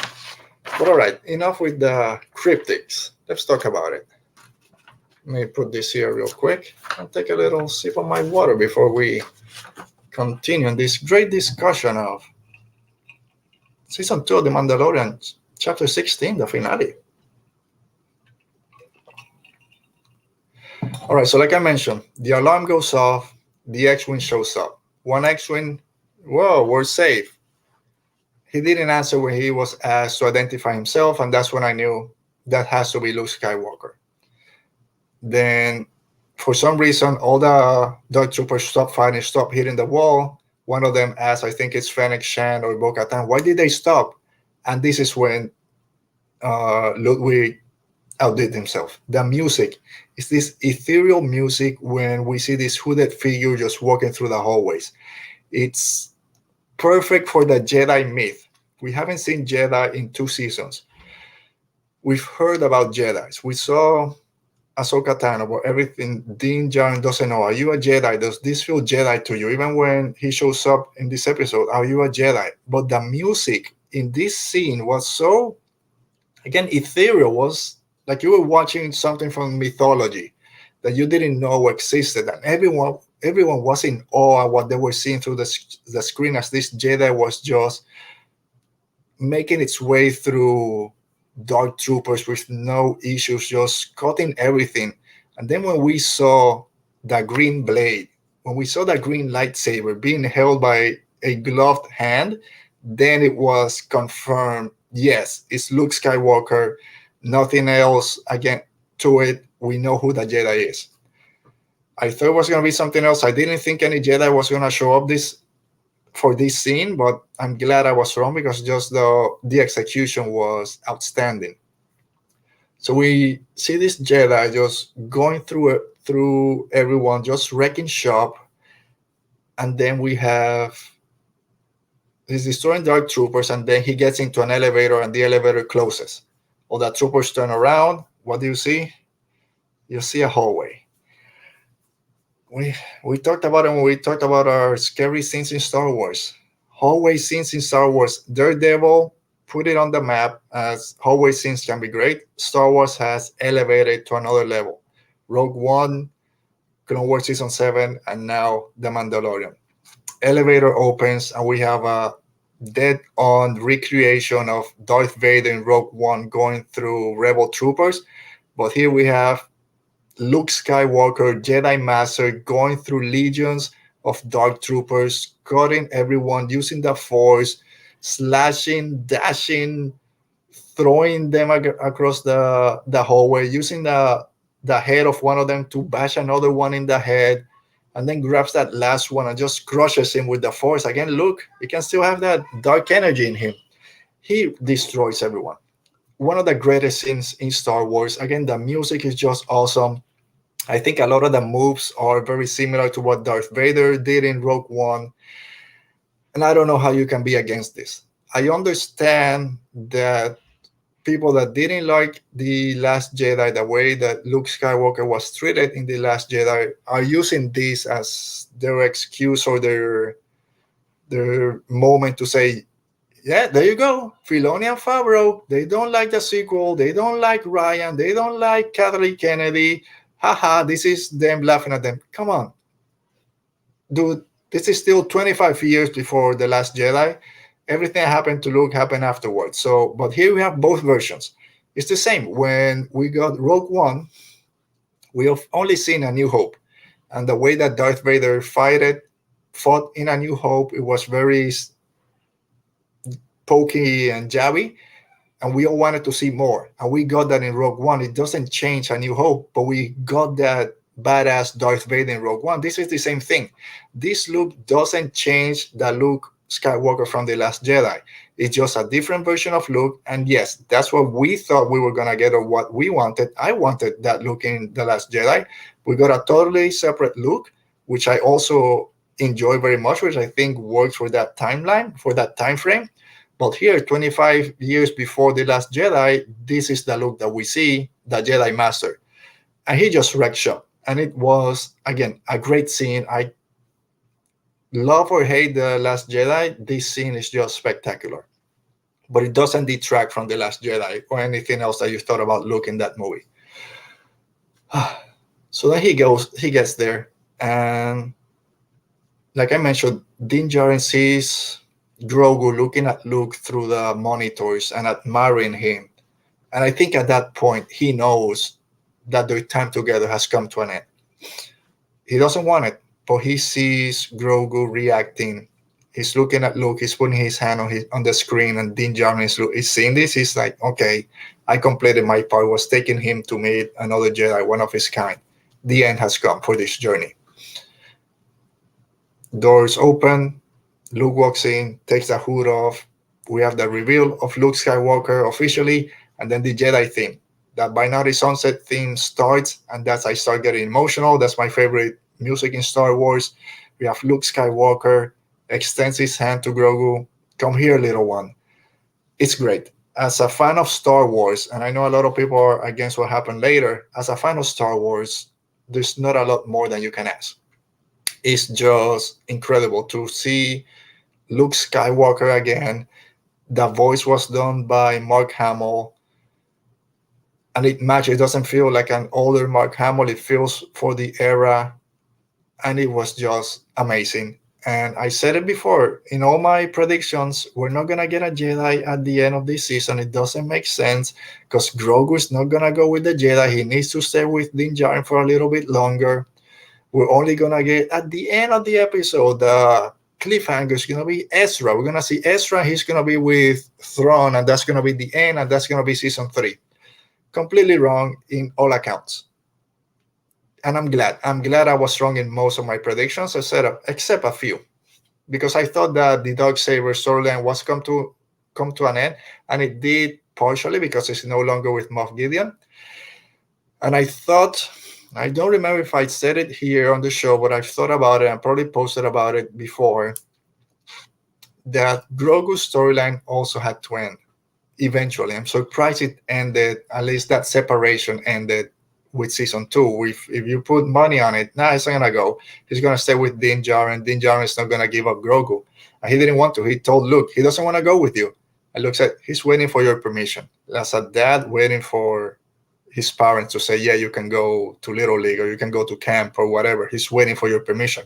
But all right, enough with the cryptics. Let's talk about it. Let me put this here real quick and take a little sip of my water before we continue in this great discussion of Season 2 of The Mandalorian, Chapter 16, the finale. All right, so like I mentioned, the alarm goes off, the X-Wing shows up. One X-Wing, whoa, we're safe. He didn't answer when he was asked to identify himself, and that's when I knew that has to be Luke Skywalker. Then, for some reason, all the Dark Troopers stopped fighting, stopped hitting the wall. One of them asked, I think it's Fennec Shand or Bo Katan, why did they stop? And this is when Ludwig outdid himself. The music is this ethereal music when we see this hooded figure just walking through the hallways. It's perfect for the Jedi myth. We haven't seen Jedi in 2 seasons. We've heard about Jedis. We saw Ahsoka Tano, but everything. Din Djarin doesn't know. Are you a Jedi? Does this feel Jedi to you? Even when he shows up in this episode, are you a Jedi? But the music in this scene was so, again, ethereal. Was like you were watching something from mythology that you didn't know existed, and everyone was in awe at what they were seeing through the screen as this Jedi was just making its way through Dark Troopers with no issues, just cutting everything. And then when we saw the green blade, when we saw that green lightsaber being held by a gloved hand, then it was confirmed, yes, it's Luke Skywalker, nothing else again to it. We know who the Jedi is. I thought it was going to be something else. I didn't think any Jedi was going to show up this for this scene, but I'm glad I was wrong because just the execution was outstanding. So we see this Jedi just going through everyone, just wrecking shop, and then we have he's destroying dark troopers, and then he gets into an elevator, and the elevator closes. All the troopers turn around. What do you see? You see a hallway. We talked about it when we talked about our scary scenes in Star Wars. Hallway scenes in Star Wars. Daredevil put it on the map as hallway scenes can be great. Star Wars has elevated to another level. Rogue One, Clone Wars Season 7, and now The Mandalorian. Elevator opens, and we have a dead-on recreation of Darth Vader in Rogue One going through Rebel troopers. But here we have Luke Skywalker, Jedi Master, going through legions of dark troopers, cutting everyone, using the Force, slashing, dashing, throwing them across the hallway, using the head of one of them to bash another one in the head, and then grabs that last one and just crushes him with the Force. Again, Luke, he can still have that dark energy in him. He destroys everyone. One of the greatest scenes in Star Wars. Again, the music is just awesome. I think a lot of the moves are very similar to what Darth Vader did in Rogue One. And I don't know how you can be against this. I understand that people that didn't like The Last Jedi, the way that Luke Skywalker was treated in The Last Jedi, are using this as their excuse or their moment to say, yeah, there you go. Filoni and Favreau, they don't like the sequel. They don't like Ryan. They don't like Kathleen Kennedy. Haha, this is them laughing at them. Come on. Dude, this is still 25 years before The Last Jedi. Everything that happened to Luke happened afterwards. So, but here we have both versions. It's the same. When we got Rogue One, we have only seen A New Hope. And the way that Darth Vader fought in A New Hope, it was very pokey and jabby, and we all wanted to see more, and we got that in Rogue One. It doesn't change A New Hope, but we got that badass Darth Vader in Rogue One. This is the same thing. This look doesn't change the Luke Skywalker from The Last Jedi. It's just a different version of Luke, and yes, that's what we thought we were gonna get, or what we wanted. I wanted that look in The Last Jedi. We got a totally separate look, which I also enjoy very much, which I think works for that timeline, for that time frame. But here, 25 years before The Last Jedi, this is the look that we see, the Jedi Master. And he just wrecked shop. And it was, again, a great scene. I love or hate The Last Jedi. This scene is just spectacular. But it doesn't detract from The Last Jedi or anything else that you thought about Luke in that movie. So then he gets there. And like I mentioned, Din Djarin sees Grogu looking at Luke through the monitors and admiring him. And I think at that point, he knows that their time together has come to an end. He doesn't want it, but he sees Grogu reacting. He's looking at Luke, he's putting his hand on the screen, and Din Djarin is seeing this. He's like, okay, I completed my part, was taking him to meet another Jedi, one of his kind. The end has come for this journey. Doors open, Luke walks in, takes the hood off. We have the reveal of Luke Skywalker officially, and then the Jedi theme. That Binary Sunset theme starts, and I start getting emotional. That's my favorite music in Star Wars. We have Luke Skywalker extends his hand to Grogu. Come here, little one. It's great. As a fan of Star Wars, and I know a lot of people are against what happened later, as a fan of Star Wars, there's not a lot more than you can ask. It's just incredible to see Luke Skywalker again. The voice was done by Mark Hamill, and it matches. It doesn't feel like an older Mark Hamill. It feels for the era, and it was just amazing. And I said it before, in all my predictions, we're not going to get a Jedi at the end of this season. It doesn't make sense because Grogu is not going to go with the Jedi. He needs to stay with Din Djarin for a little bit longer. We're only gonna get at the end of the episode, the cliffhanger is gonna be Ezra. We're gonna see Ezra. He's gonna be with Thrawn, and that's gonna be the end, and that's gonna be season 3. Completely wrong in all accounts. And I'm glad. I'm glad I was wrong in most of my predictions, except a few, because I thought that the Dark Saber storyline was come to an end, and it did partially because it's no longer with Moff Gideon. And I thought, I don't remember if I said it here on the show, but I've thought about it and probably posted about it before, that Grogu's storyline also had to end eventually. I'm surprised it ended, at least that separation ended with season 2. If you put money on it, nah, it's not gonna go. He's gonna stay with Din Djarin. Din Djarin is not gonna give up Grogu, and he didn't want to. He told Luke he doesn't want to go with you, and Luke said he's waiting for your permission. That's a dad waiting for his parents to say, yeah, you can go to Little League or you can go to camp or whatever. He's waiting for your permission,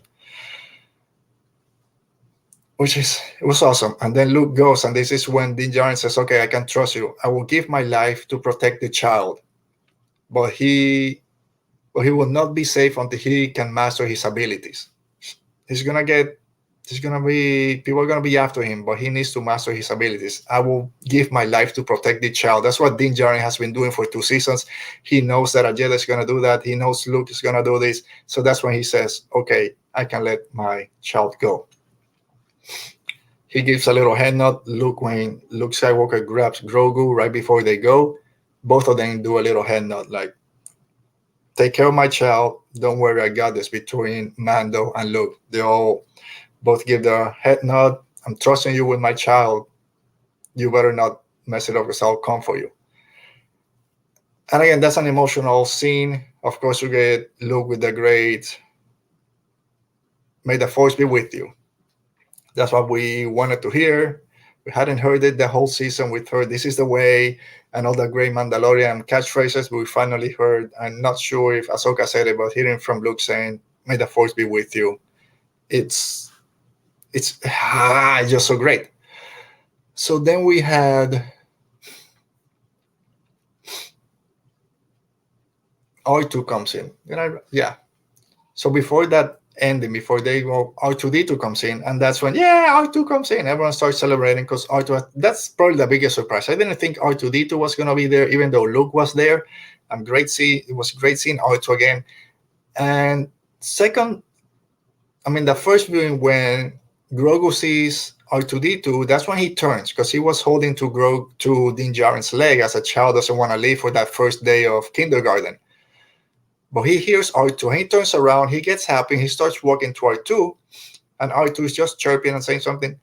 it was awesome. And then Luke goes, and this is when Din Djarin says, okay, I can trust you. I will give my life to protect the child, but he will not be safe until he can master his abilities. People are gonna be after him, but he needs to master his abilities. I will give my life to protect the child. That's what Din Djarin has been doing for 2 seasons. He knows that a Jedi is gonna do that. He knows Luke is gonna do this. So that's when he says, okay, I can let my child go. He gives a little head nod. When Luke Skywalker grabs Grogu right before they go, both of them do a little head nod, like, take care of my child. Don't worry, I got this. Between Mando and Luke, they all both give the head nod. I'm trusting you with my child. You better not mess it up because I'll come for you. And again, that's an emotional scene. Of course, we get Luke with the great, may the force be with you. That's what we wanted to hear. We hadn't heard it the whole season. We heard this is the way and all the great Mandalorian catchphrases we finally heard. I'm not sure if Ahsoka said it, but hearing from Luke saying, may the force be with you, it's just so great. So then we had R2 comes in. So before that ending, before they go, R2D2 comes in, and that's when R2 comes in. Everyone starts celebrating because R2. That's probably the biggest surprise. I didn't think R2D2 was gonna be there, even though Luke was there. It was great seeing R2 again. And second, the first viewing when Grogu sees R2D2, that's when he turns, because he was holding to Din Djarin's leg as a child doesn't want to leave for that first day of kindergarten. But he hears R2, he turns around, he gets happy, he starts walking to R2, and R2 is just chirping and saying something.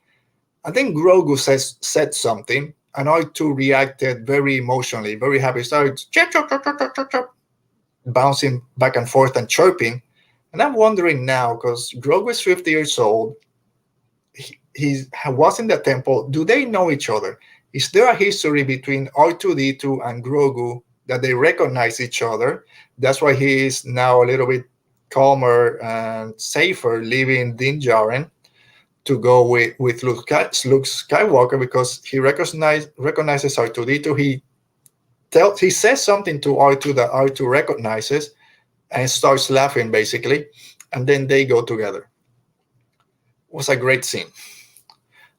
And then Grogu said something, and R2 reacted very emotionally, very happy. He started chirp, chirp, chirp, chirp, chirp, chirp, bouncing back and forth and chirping. And I'm wondering now, because Grogu is 50 years old, he was in the temple. Do they know each other? Is there a history between R2D2 and Grogu that they recognize each other? That's why he is now a little bit calmer and safer, leaving Din Djarin to go with Luke Skywalker, because he recognizes R2D2. He says something to R2 that R2 recognizes and starts laughing, basically, and then they go together. It was a great scene.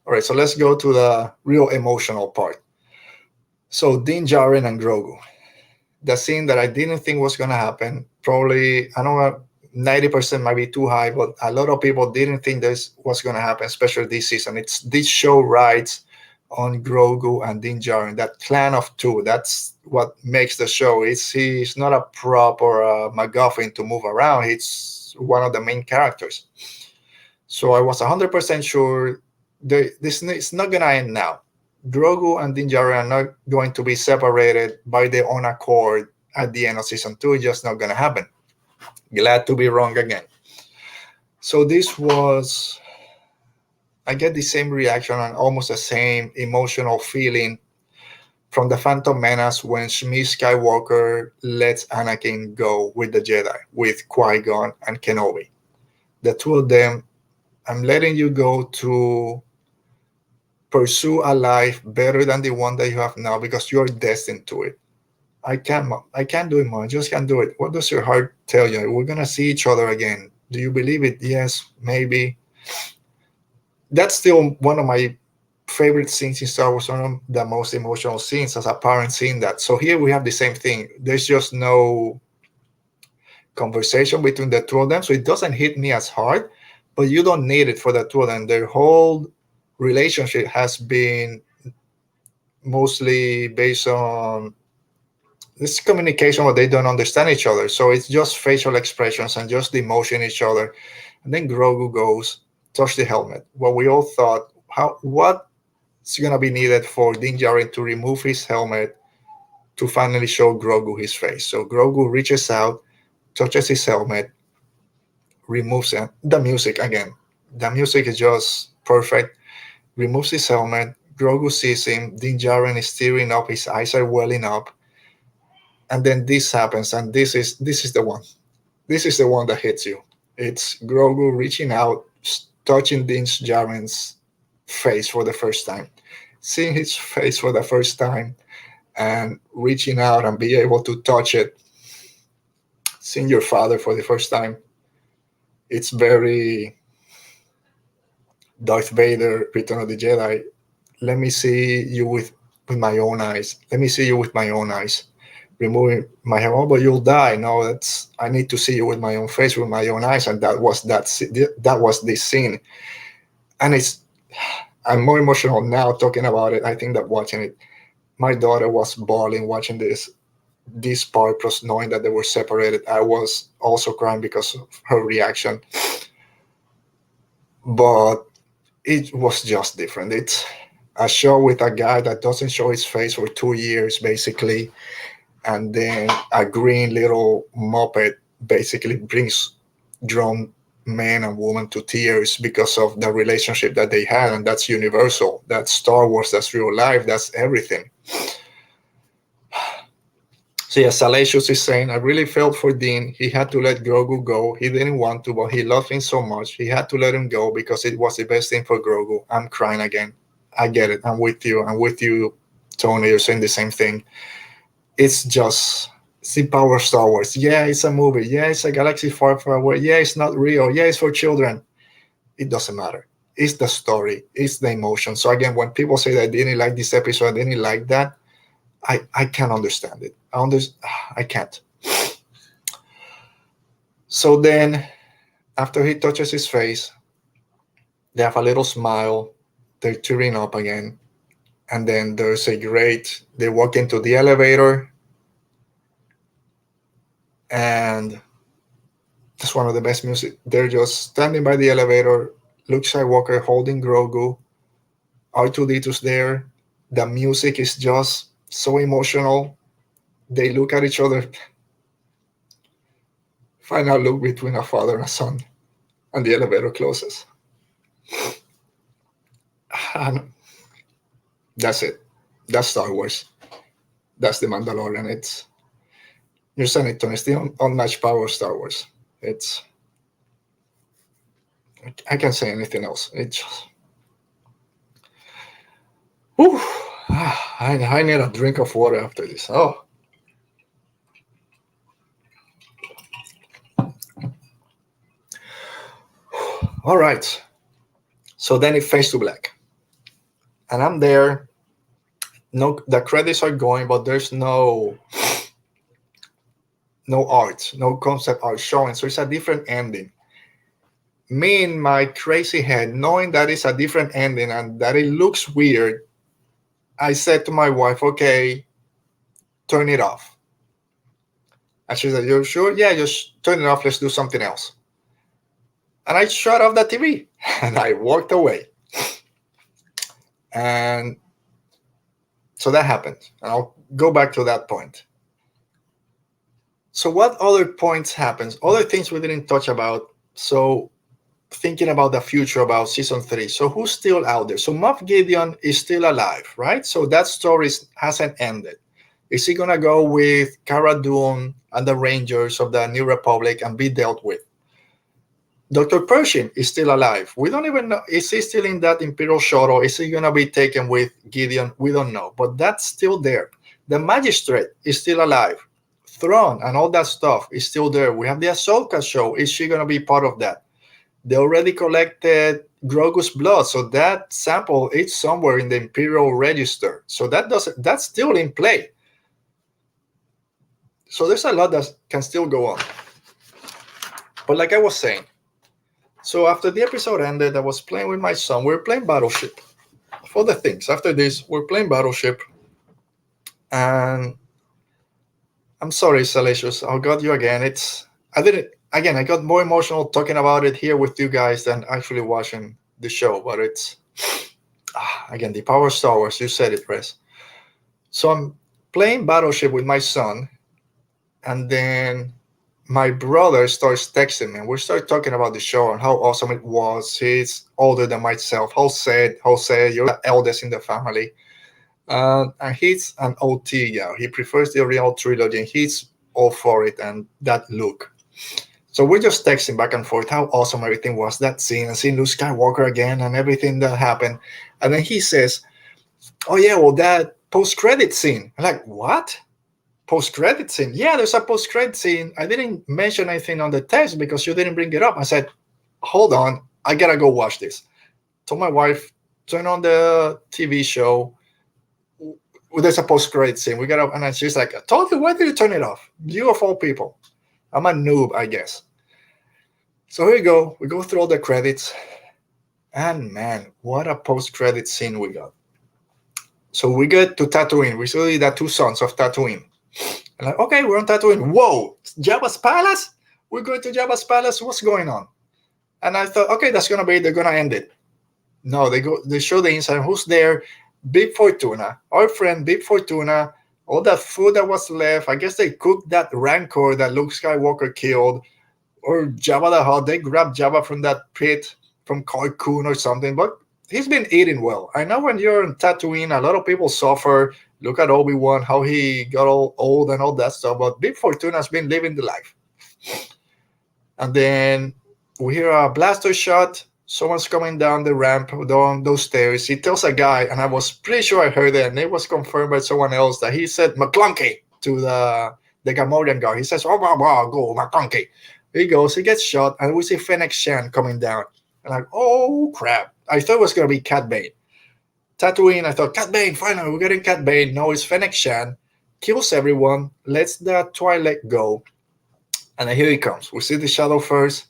All right, so let's go to the real emotional part. So Din Djarin and Grogu. The scene that I didn't think was going to happen, probably, I know 90% might be too high, but a lot of people didn't think this was going to happen, especially this season. This show rides on Grogu and Din Djarin, that clan of two. That's what makes the show. He's not a prop or a MacGuffin to move around. It's one of the main characters. So I was 100% sure this is not going to end now. Grogu and Din Djarin are not going to be separated by their own accord at the end of season 2. It's just not going to happen. Glad to be wrong again. So I get the same reaction and almost the same emotional feeling from the Phantom Menace when Shmi Skywalker lets Anakin go with the Jedi, with Qui-Gon and Kenobi. The two of them, I'm letting you go to pursue a life better than the one that you have now because you're destined to it. I can't do it, Mom. I just can't do it. What does your heart tell you? We're going to see each other again. Do you believe it? Yes, maybe. That's still one of my favorite scenes in Star Wars, one of the most emotional scenes as a parent seeing that. So here we have the same thing. There's just no conversation between the two of them, so it doesn't hit me as hard, but you don't need it for the two of them. Their whole relationship has been mostly based on this communication where they don't understand each other. So it's just facial expressions and just the emotion each other. And then Grogu goes, touch the helmet. What we all thought, what's gonna be needed for Din Djarin to remove his helmet to finally show Grogu his face. So Grogu reaches out, touches his helmet, removes it. The music again. The music is just perfect. Removes his helmet. Grogu sees him. Din Djarin is tearing up. His eyes are welling up. And then this happens, and this is the one. This is the one that hits you. It's Grogu reaching out, touching Din Djarin's face for the first time, seeing his face for the first time, and reaching out and be able to touch it. Seeing your father for the first time. It's very Darth Vader, Return of the Jedi. Let me see you with my own eyes. Let me see you with my own eyes. Removing my hair, oh, but you'll die. No, that's I need to see you with my own face, with my own eyes, and that was this scene. And I'm more emotional now talking about it. I think that watching it, my daughter was bawling watching this part, plus knowing that they were separated. I was also crying because of her reaction, but it was just different. It's a show with a guy that doesn't show his face for 2 years, basically, and then a green little Muppet basically brings grown man and woman to tears because of the relationship that they had, and that's universal. That's Star Wars. That's real life. That's everything. So yeah, Salacious is saying, I really felt for Dean. He had to let Grogu go. He didn't want to, but he loved him so much. He had to let him go because it was the best thing for Grogu. I'm crying again. I get it. I'm with you. I'm with you, Tony. You're saying the same thing. It's just the power of Star Wars. Yeah, it's a movie. Yeah, it's a galaxy far, far away. Yeah, it's not real. Yeah, it's for children. It doesn't matter. It's the story. It's the emotion. So again, when people say that I didn't like this episode, I didn't like that, I can't understand it. I can't. So then, after he touches his face, they have a little smile. They're tearing up again. And then there's a great, they walk into the elevator. And that's one of the best music. They're just standing by the elevator. Luke Skywalker holding Grogu. R2D2's there. The music is just so emotional. They look at each other. Final look between a father and a son. And the elevator closes. And that's it. That's Star Wars. That's the Mandalorian. You're saying it, Tony. It's the unmatched power of Star Wars. I can't say anything else. It's just, whew, I need a drink of water after this. Oh. All right. So then it fades to black. And I'm there. No, the credits are going, but there's no art, no concept art showing. So it's a different ending. Me in my crazy head, knowing that it's a different ending and that it looks weird, I said to my wife, okay, turn it off. And she said, you're sure? Yeah, just turn it off. Let's do something else. And I shut off the TV and I walked away. And so that happened. And I'll go back to that point. So what other points happens? Other things we didn't touch about. So thinking about the future, about season 3. So who's still out there? So Moff Gideon is still alive, right? So that story hasn't ended. Is he going to go with Cara Dune and the Rangers of the New Republic and be dealt with? Dr. Pershing is still alive. We don't even know. Is he still in that Imperial shuttle? Is he going to be taken with Gideon? We don't know. But that's still there. The Magistrate is still alive. throne and all that stuff is still there. We have the Ahsoka show. Is she gonna be part of that? They already collected Grogu's blood, so that sample is somewhere in the Imperial Register. So that's still in play. So there's a lot that can still go on. But like I was saying, so after the episode ended, I was playing with my son. We were playing Battleship. For the things after this, we're playing Battleship, and I'm sorry, Salacious, I got you again. I got more emotional talking about it here with you guys than actually watching the show. But it's again the power of Star Wars. You said it, Rez. So I'm playing Battleship with my son, and then my brother starts texting me. We start talking about the show and how awesome it was. He's older than myself. Jose, you're the eldest in the family. And he's an OT, yeah. He prefers the original trilogy, and he's all for it and that look. So we're just texting back and forth how awesome everything was, that scene, and seeing Luke Skywalker again and everything that happened. And then he says, oh yeah, well, that post-credit scene. I'm like, what? Post-credit scene? Yeah, there's a post-credit scene. I didn't mention anything on the text because you didn't bring it up. I said, hold on, I gotta go watch this. Told my wife, turn on the TV show. There's a post-credit scene. We got up, and she's like, I told you, why did you turn it off? You of all people. I'm a noob, I guess. So here we go. We go through all the credits. And man, what a post-credit scene we got. So we get to Tatooine. We see the two sons of Tatooine. And like, okay, we're on Tatooine. Whoa, Jabba's palace? We're going to Jabba's palace? What's going on? And I thought, okay, that's gonna be, they're gonna end it. No, they show the inside. Who's there? Bib Fortuna, our friend Bib Fortuna, all that food that was left. I guess they cooked that rancor that Luke Skywalker killed, or Jabba the Hutt. They grabbed Jabba from that pit from Carcoon or something, but he's been eating well. I know when you're in Tatooine, a lot of people suffer. Look at Obi-Wan, how he got all old and all that stuff, but Bib Fortuna has been living the life. And then we hear a blaster shot. Someone's coming down the ramp, down those stairs. He tells a guy, and I was pretty sure I heard it, and it was confirmed by someone else, that he said McClunky to the Gamorrean guy. He says, oh, blah, blah, go, McClunky. He goes, he gets shot, and we see Fennec Shan coming down. And like, oh, crap. I thought it was going to be Cat Bane. Tatooine, I thought, Cat Bane, finally, we're getting Cat Bane. No, it's Fennec Shan. Kills everyone, lets the Twilight go. And then here he comes. We see the shadow first.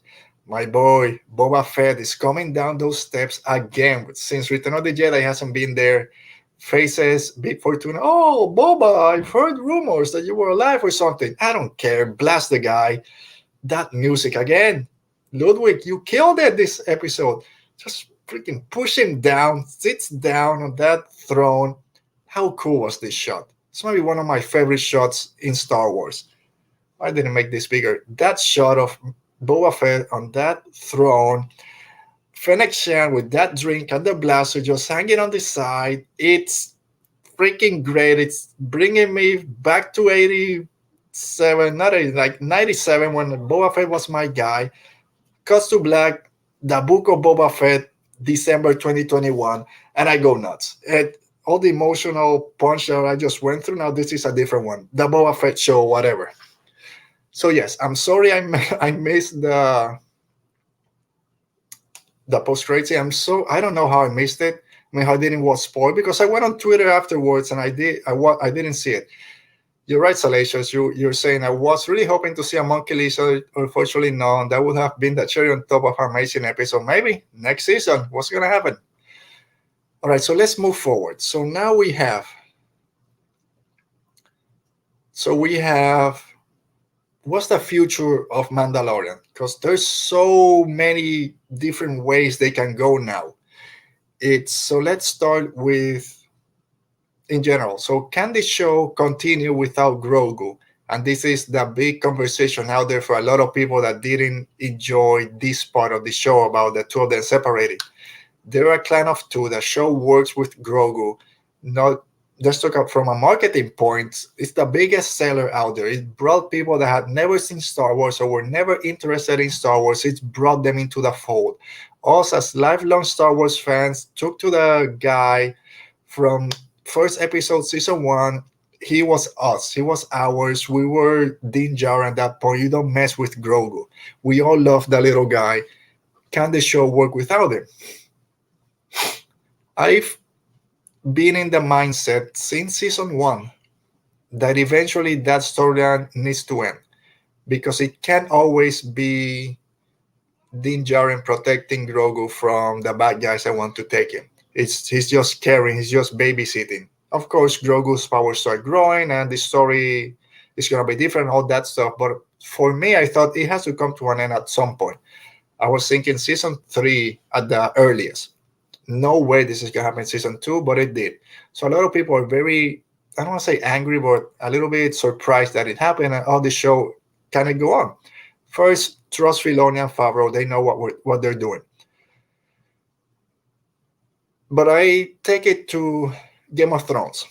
My boy, Boba Fett, is coming down those steps again. Since Return of the Jedi hasn't been there, faces Bib Fortuna. Oh, Boba, I've heard rumors that you were alive or something. I don't care. Blast the guy. That music again. Ludwig, you killed it this episode. Just freaking push him down, sits down on that throne. How cool was this shot? It's maybe one of my favorite shots in Star Wars. I didn't make this bigger. That shot of Boba Fett on that throne, Fennec Shan with that drink and the blaster just hanging on the side. It's freaking great. It's bringing me back to 87, not 80, like 97 when Boba Fett was my guy. Cuts to black, the book of Boba Fett, December 2021, and I go nuts. All the emotional punch that I just went through, now this is a different one. The Boba Fett show, whatever. So yes, I'm sorry I missed the post-credit scene. I don't know how I missed it. I mean, how I didn't watch spoil, because I went on Twitter afterwards and I didn't see it. You're right, Salacious. You're saying I was really hoping to see a monkey lizard. Unfortunately, no. That would have been the cherry on top of an amazing episode. Maybe next season. What's gonna happen? All right, so let's move forward. So now we have what's the future of Mandalorian? Because there's so many different ways they can go now. So let's start with in general. So can this show continue without Grogu? And this is the big conversation out there for a lot of people that didn't enjoy this part of the show about the two of them separated. There are a clan of two. The show works with Grogu. Not just talk up from a marketing point. It's the biggest seller out there. It brought people that had never seen Star Wars or were never interested in Star Wars. It brought them into the fold. Us as lifelong Star Wars fans took to the guy from first episode, season 1, He was us. He was ours. We were Din Djarin at that point. You don't mess with Grogu. We all love that little guy. Can the show work without him? I've been in the mindset since season one that eventually that storyline needs to end because it can't always be Din Djarin protecting Grogu from the bad guys that want to take him. He's just caring, he's just babysitting. Of course, Grogu's powers start growing and the story is gonna be different, all that stuff. But for me, I thought it has to come to an end at some point. I was thinking season three at the earliest. No way this is gonna happen in season two, but it did. So a lot of people are very, I don't want to say angry, but a little bit surprised that it happened and all the show kind of go on. First, trust Filoni and Favreau; they know what they're doing. But I take it to Game of Thrones.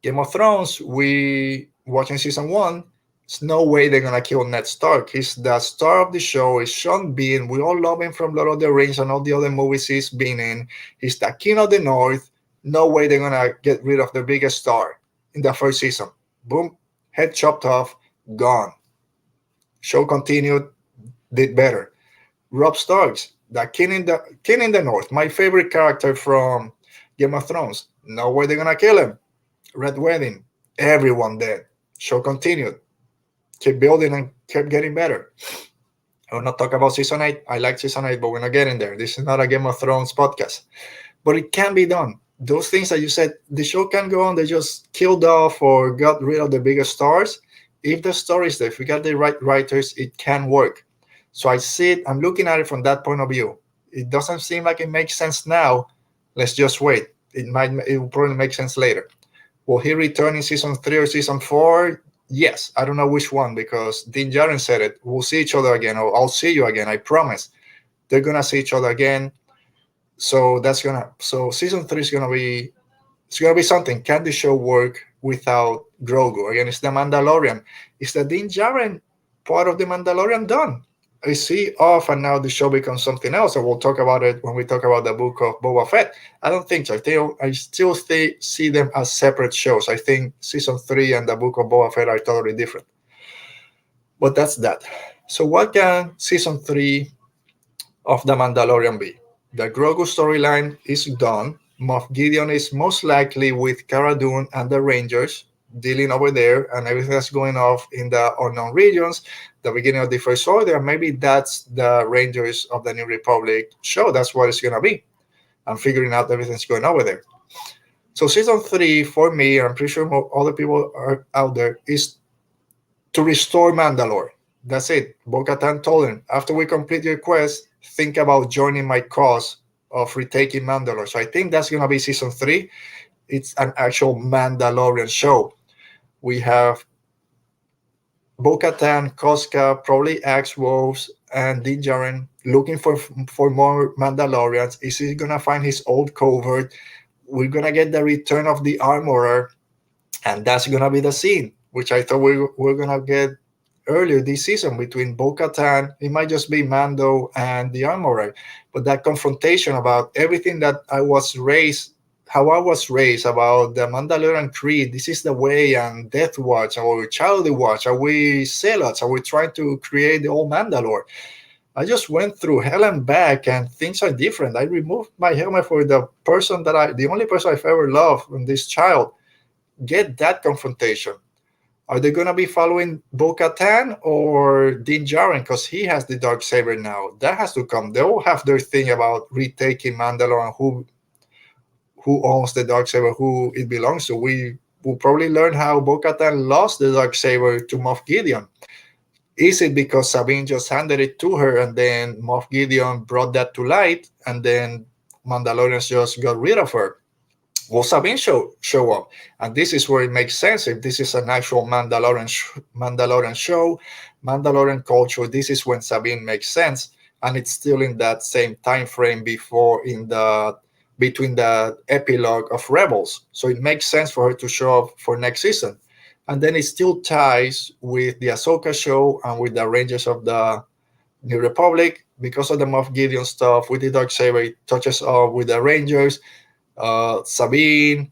Game of Thrones, we watching season one. There's no way they're gonna kill Ned Stark. He's the star of the show. Is Sean Bean. We all love him from Lord of the Rings and all the other movies he's been in. He's the King of the North. No way they're gonna get rid of the biggest star in the first season. Boom, head chopped off, gone. Show continued, did better. Rob Starks, the King in the North, my favorite character from Game of Thrones. No way they're gonna kill him. Red Wedding, everyone dead. Show continued, keep building and kept getting better. I will not talk about season 8. I like season 8, but we're not getting there. This is not a Game of Thrones podcast. But it can be done. Those things that you said, the show can go on, they just killed off or got rid of the biggest stars. If the story is there, if we got the right writers, it can work. So I see it, I'm looking at it from that point of view. It doesn't seem like it makes sense now. Let's just wait. It will probably make sense later. Will he return in season 3 or season 4? Yes. I don't know which one because Din Djarin said it. We'll see each other again, or I'll see you again. I promise. They're gonna see each other again. So season 3 is gonna be something. Can the show work without Grogu? Again, it's the Mandalorian. Is the Din Djarin part of the Mandalorian done? Is he off and now the show becomes something else? And we'll talk about it when we talk about the book of Boba Fett. I don't think so. I still see them as separate shows. I think season 3 and the book of Boba Fett are totally different. But that's that. So what can season 3 of The Mandalorian be? The Grogu storyline is done. Moff Gideon is most likely with Cara Dune and the Rangers dealing over there, and everything that's going off in the unknown regions, the beginning of the First Order. Maybe that's the Rangers of the New Republic show. That's what it's going to be. I'm figuring out everything's going over there. So season 3, for me, I'm pretty sure other people are out there, is to restore Mandalore. That's it. Bo Katan told him, after we complete your quest, think about joining my cause of retaking Mandalore. So I think that's going to be season 3. It's an actual Mandalorian show. We have Bo Katan, Koska, probably Axe Wolves, and Din Djarin looking for more Mandalorians. Is he going to find his old covert? We're going to get the return of the Armorer, and that's going to be the scene, which I thought we were going to get earlier this season between Bo Katan. It might just be Mando and the Armorer, but that confrontation about everything that how I was raised about the Mandalorian creed, this is the way, and Death Watch or Child Watch, are we zealots? Are we trying to create the old Mandalore? I just went through hell and back, and things are different. I removed my helmet for the only person I've ever loved, and this child. Get that confrontation. Are they going to be following Bo Katan or Din Djarin? Because he has the dark saber now. That has to come. They all have their thing about retaking Mandalore and who owns the dark saber, who it belongs to. We will probably learn how Bo Katan lost the dark saber to Moff Gideon. Is it because Sabine just handed it to her and then Moff Gideon brought that to light and then Mandalorians just got rid of her? Will Sabine show up? And this is where it makes sense. If this is an actual Mandalorian show, Mandalorian culture, this is when Sabine makes sense, and it's still in that same time frame between the epilogue of Rebels. So it makes sense for her to show up for next season, and then it still ties with the Ahsoka show and with the Rangers of the New Republic because of the Moff Gideon stuff with the darksaber. It touches up with the Rangers. Sabine,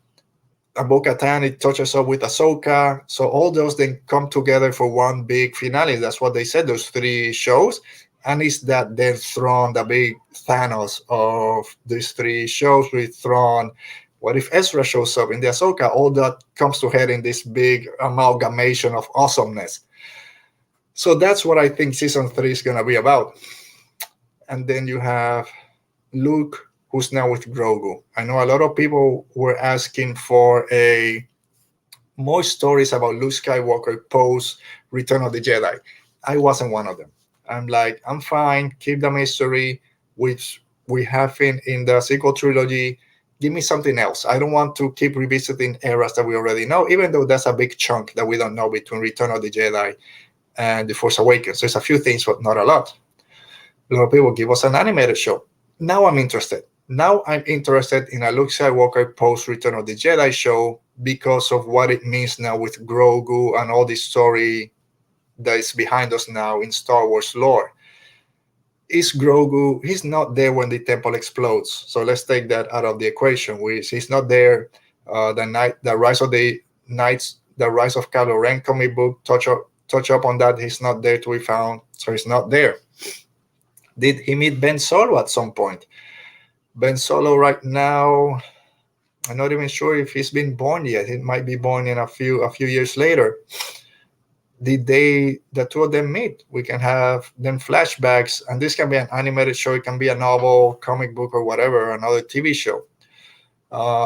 Bo Katan, it touches up with Ahsoka. So all those then come together for one big finale. That's what they said, those three shows. And it's that then Thrawn, the big Thanos of these three shows with Thrawn. What if Ezra shows up in the Ahsoka? All that comes to head in this big amalgamation of awesomeness. So that's what I think season 3 is going to be about. And then you have Luke, who's now with Grogu. I know a lot of people were asking for a more stories about Luke Skywalker post Return of the Jedi. I wasn't one of them. I'm like, I'm fine. Keep the mystery, which we have in the sequel trilogy. Give me something else. I don't want to keep revisiting eras that we already know, even though that's a big chunk that we don't know between Return of the Jedi and The Force Awakens. There's a few things, but not a lot. A lot of people give us an animated show. Now I'm interested. Now I'm interested in a Luke Skywalker post Return of the Jedi show because of what it means now with Grogu and all this story that is behind us now in Star Wars lore. Is Grogu, he's not there when the temple explodes. So let's take that out of the equation. He's not there. The Rise of the Knights, the Rise of Kylo Ren comic book, touch up on that. He's not there to be found. So he's not there. Did he meet Ben Solo at some point? Ben Solo right now, I'm not even sure if he's been born yet. He might be born in a few years later. Did the two of them meet? We can have them flashbacks, and this can be an animated show. It can be a novel, comic book, or whatever, another TV show.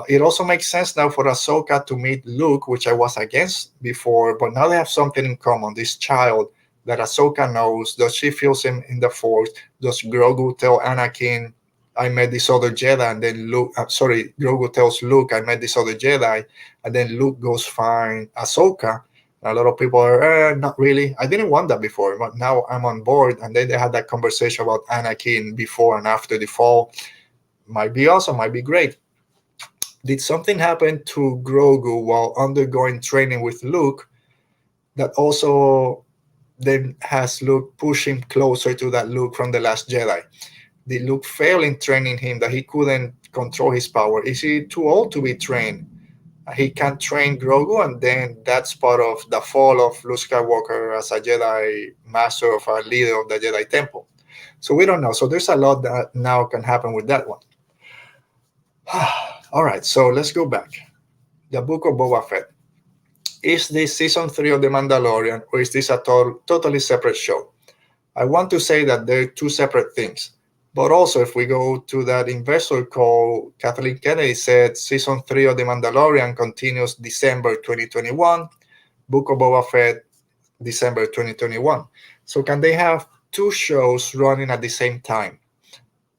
It also makes sense now for Ahsoka to meet Luke, which I was against before, but now they have something in common. This child that Ahsoka knows. Does she feel him in the Force? Does Grogu tell Anakin, I met this other Jedi, and then Grogu tells Luke, I met this other Jedi, and then Luke goes find Ahsoka. A lot of people are, not really. I didn't want that before, but now I'm on board. And then they had that conversation about Anakin before and after the fall. Might be awesome, might be great. Did something happen to Grogu while undergoing training with Luke that also then has Luke push him closer to that Luke from The Last Jedi? Did Luke fail in training him that he couldn't control his power? Is he too old to be trained? He can't train Grogu, and then that's part of the fall of Luke Skywalker as a Jedi master of a leader of the Jedi Temple. So we don't know. So there's a lot that now can happen with that one. All right, so let's go back. The Book of Boba Fett. Is this season 3 of The Mandalorian, or is this a totally separate show? I want to say that they're two separate things. But also, if we go to that investor call, Kathleen Kennedy said season 3 of The Mandalorian continues December 2021, Book of Boba Fett, December 2021. So can they have two shows running at the same time?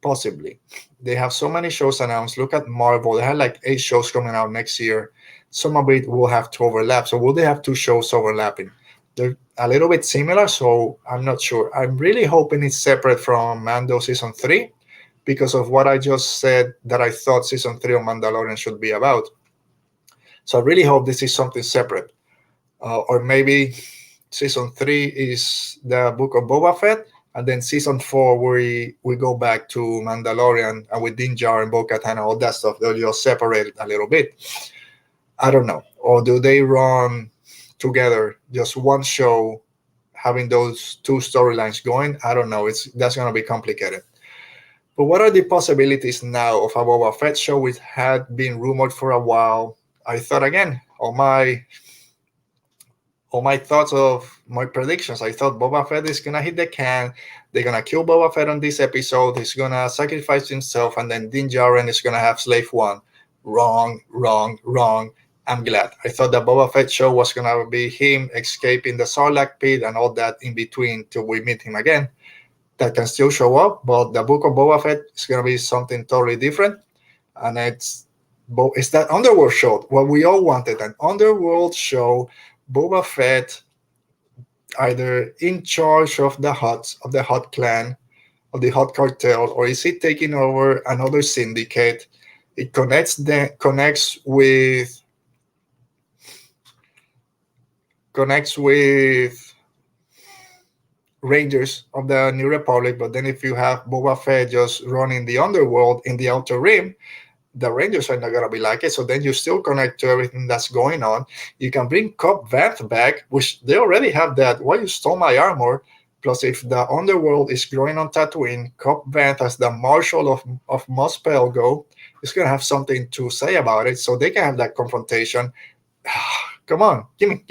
Possibly. They have so many shows announced. Look at Marvel. They had like 8 shows coming out next year. Some of it will have to overlap. So will they have 2 shows overlapping? They're a little bit similar, so I'm not sure. I'm really hoping it's separate from Mando season 3 because of what I just said that I thought season 3 of Mandalorian should be about. So I really hope this is something separate. Or maybe season 3 is the Book of Boba Fett, and then season 4 we go back to Mandalorian and with Din Djarin, Bo Katan, and all that stuff. They'll just separate it a little bit. I don't know. Or do they run together, just one show, having those 2 storylines going? I don't know. That's going to be complicated. But what are the possibilities now of a Boba Fett show, which had been rumored for a while? I thought again, all my thoughts of my predictions. I thought Boba Fett is gonna hit the can. They're gonna kill Boba Fett on this episode. He's gonna sacrifice himself, and then Din Djarin is gonna have Slave One. Wrong. I'm glad. I thought the Boba Fett show was gonna be him escaping the Sarlacc pit and all that in between till we meet him again. That can still show up, but the Book of Boba Fett is gonna be something totally different, and it's that underworld show. What we all wanted, an underworld show. Boba Fett either in charge of the Hutt clan, of the Hutt cartel, or is he taking over another syndicate? It connects with Rangers of the New Republic. But then if you have Boba Fett just running the underworld in the Outer Rim, the Rangers are not gonna be like it. So then you still connect to everything that's going on. You can bring Cobb Vanth back, which they already have that. Why you stole my armor? Plus, if the underworld is growing on Tatooine, Cobb Vanth as the marshal of Mos Pelgo is gonna have something to say about it. So they can have that confrontation. Come on, gimme.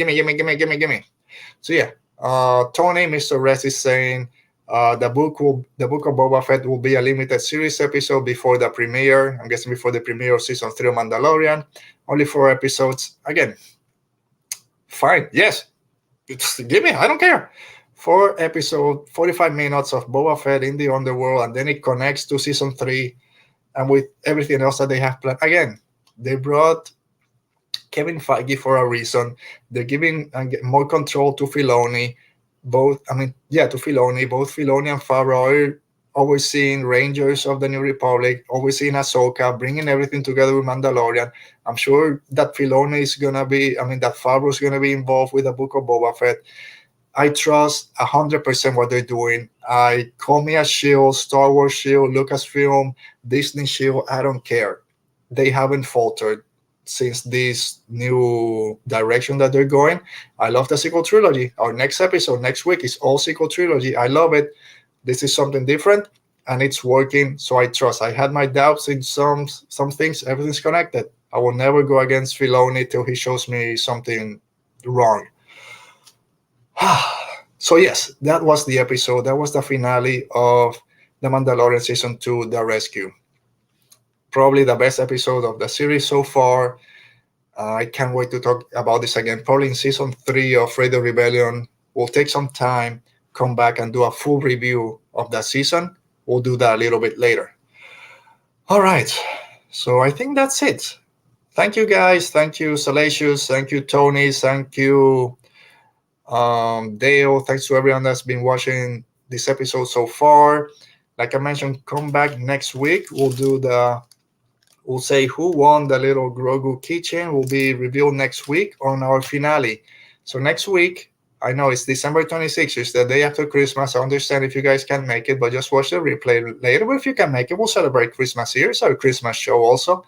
So yeah, Tony, Mr. Rest is saying the book of Boba Fett will be a limited series episode before the premiere. I'm guessing before the premiere of season 3 of Mandalorian. Only 4 episodes. Again, fine. Yes, give me. I don't care. 4 episode, 45 minutes of Boba Fett in the underworld, and then it connects to season 3, and with everything else that they have planned. Again, they brought Kevin Feige for a reason. They're giving more control to Filoni. To Filoni. Both Filoni and Favreau are overseeing Rangers of the New Republic, overseeing Ahsoka, bringing everything together with Mandalorian. I'm sure that Filoni is gonna be, that Favreau is gonna be involved with the Book of Boba Fett. I trust 100% what they're doing. I call me a shield, Star Wars shield, Lucasfilm, Disney shield. I don't care. They haven't faltered since this new direction that they're going. I love the sequel trilogy. Our next episode next week is all sequel trilogy. I love it. This is something different and it's working. So I trust. I had my doubts in some things. Everything's connected. I will never go against Filoni till he shows me something wrong. So yes, that was the episode. That was the finale of The Mandalorian Season 2, The Rescue. Probably the best episode of the series so far. I can't wait to talk about this again. Probably in Season 3 of Radio Rebellion. We'll take some time, come back and do a full review of that season. We'll do that a little bit later. All right. So I think that's it. Thank you, guys. Thank you, Salacious. Thank you, Tony. Thank you, Dale. Thanks to everyone that's been watching this episode so far. Like I mentioned, come back next week. We'll say who won the little Grogu keychain will be revealed next week on our finale. So next week, I know it's December 26th, it's the day after Christmas. I understand if you guys can't make it, but just watch the replay later. But if you can make it, we'll celebrate Christmas here. It's our Christmas show also.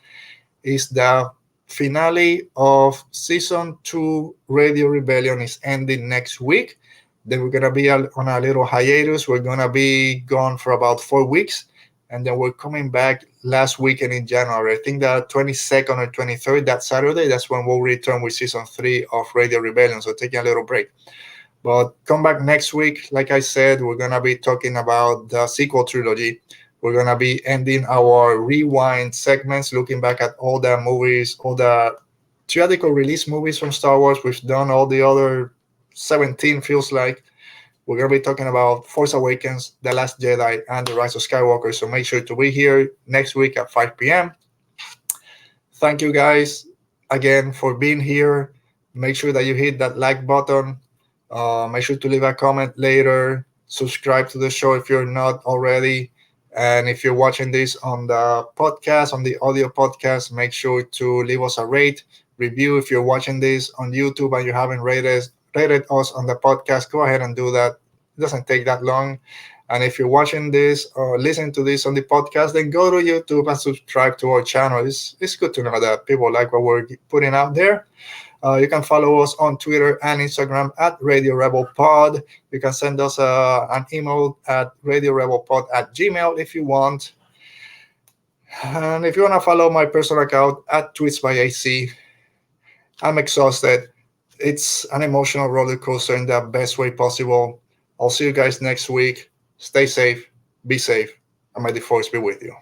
It's the finale of Season 2 Radio Rebellion is ending next week. Then we're going to be on a little hiatus. We're going to be gone for about 4 weeks. And then we're coming back last weekend in January. I think the 22nd or 23rd, that Saturday, that's when we'll return with Season 3 of Radio Rebellion. So taking a little break. But come back next week. Like I said, we're going to be talking about the sequel trilogy. We're going to be ending our rewind segments, looking back at all the movies, all the theatrical release movies from Star Wars. We've done all the other 17, feels like. We're going to be talking about Force Awakens, The Last Jedi, and The Rise of Skywalker. So make sure to be here next week at 5 p.m. Thank you guys again for being here. Make sure that you hit that like button. Make sure to leave a comment later. Subscribe to the show if you're not already. And if you're watching this on the podcast, on the audio podcast, make sure to leave us a review. If you're watching this on YouTube and you haven't rated us on the podcast, go ahead and do that. It doesn't take that long. And if you're watching this or listening to this on the podcast, then go to YouTube and subscribe to our channel. It's good to know that people like what we're putting out there. You can follow us on Twitter and Instagram at Radio Rebel Pod. You can send us an email at radiorebelpod@gmail if you want. And if you want to follow my personal account at Tweets by AC, I'm exhausted. It's an emotional roller coaster in the best way possible. I'll see you guys next week. Stay safe, be safe, and may the force be with you.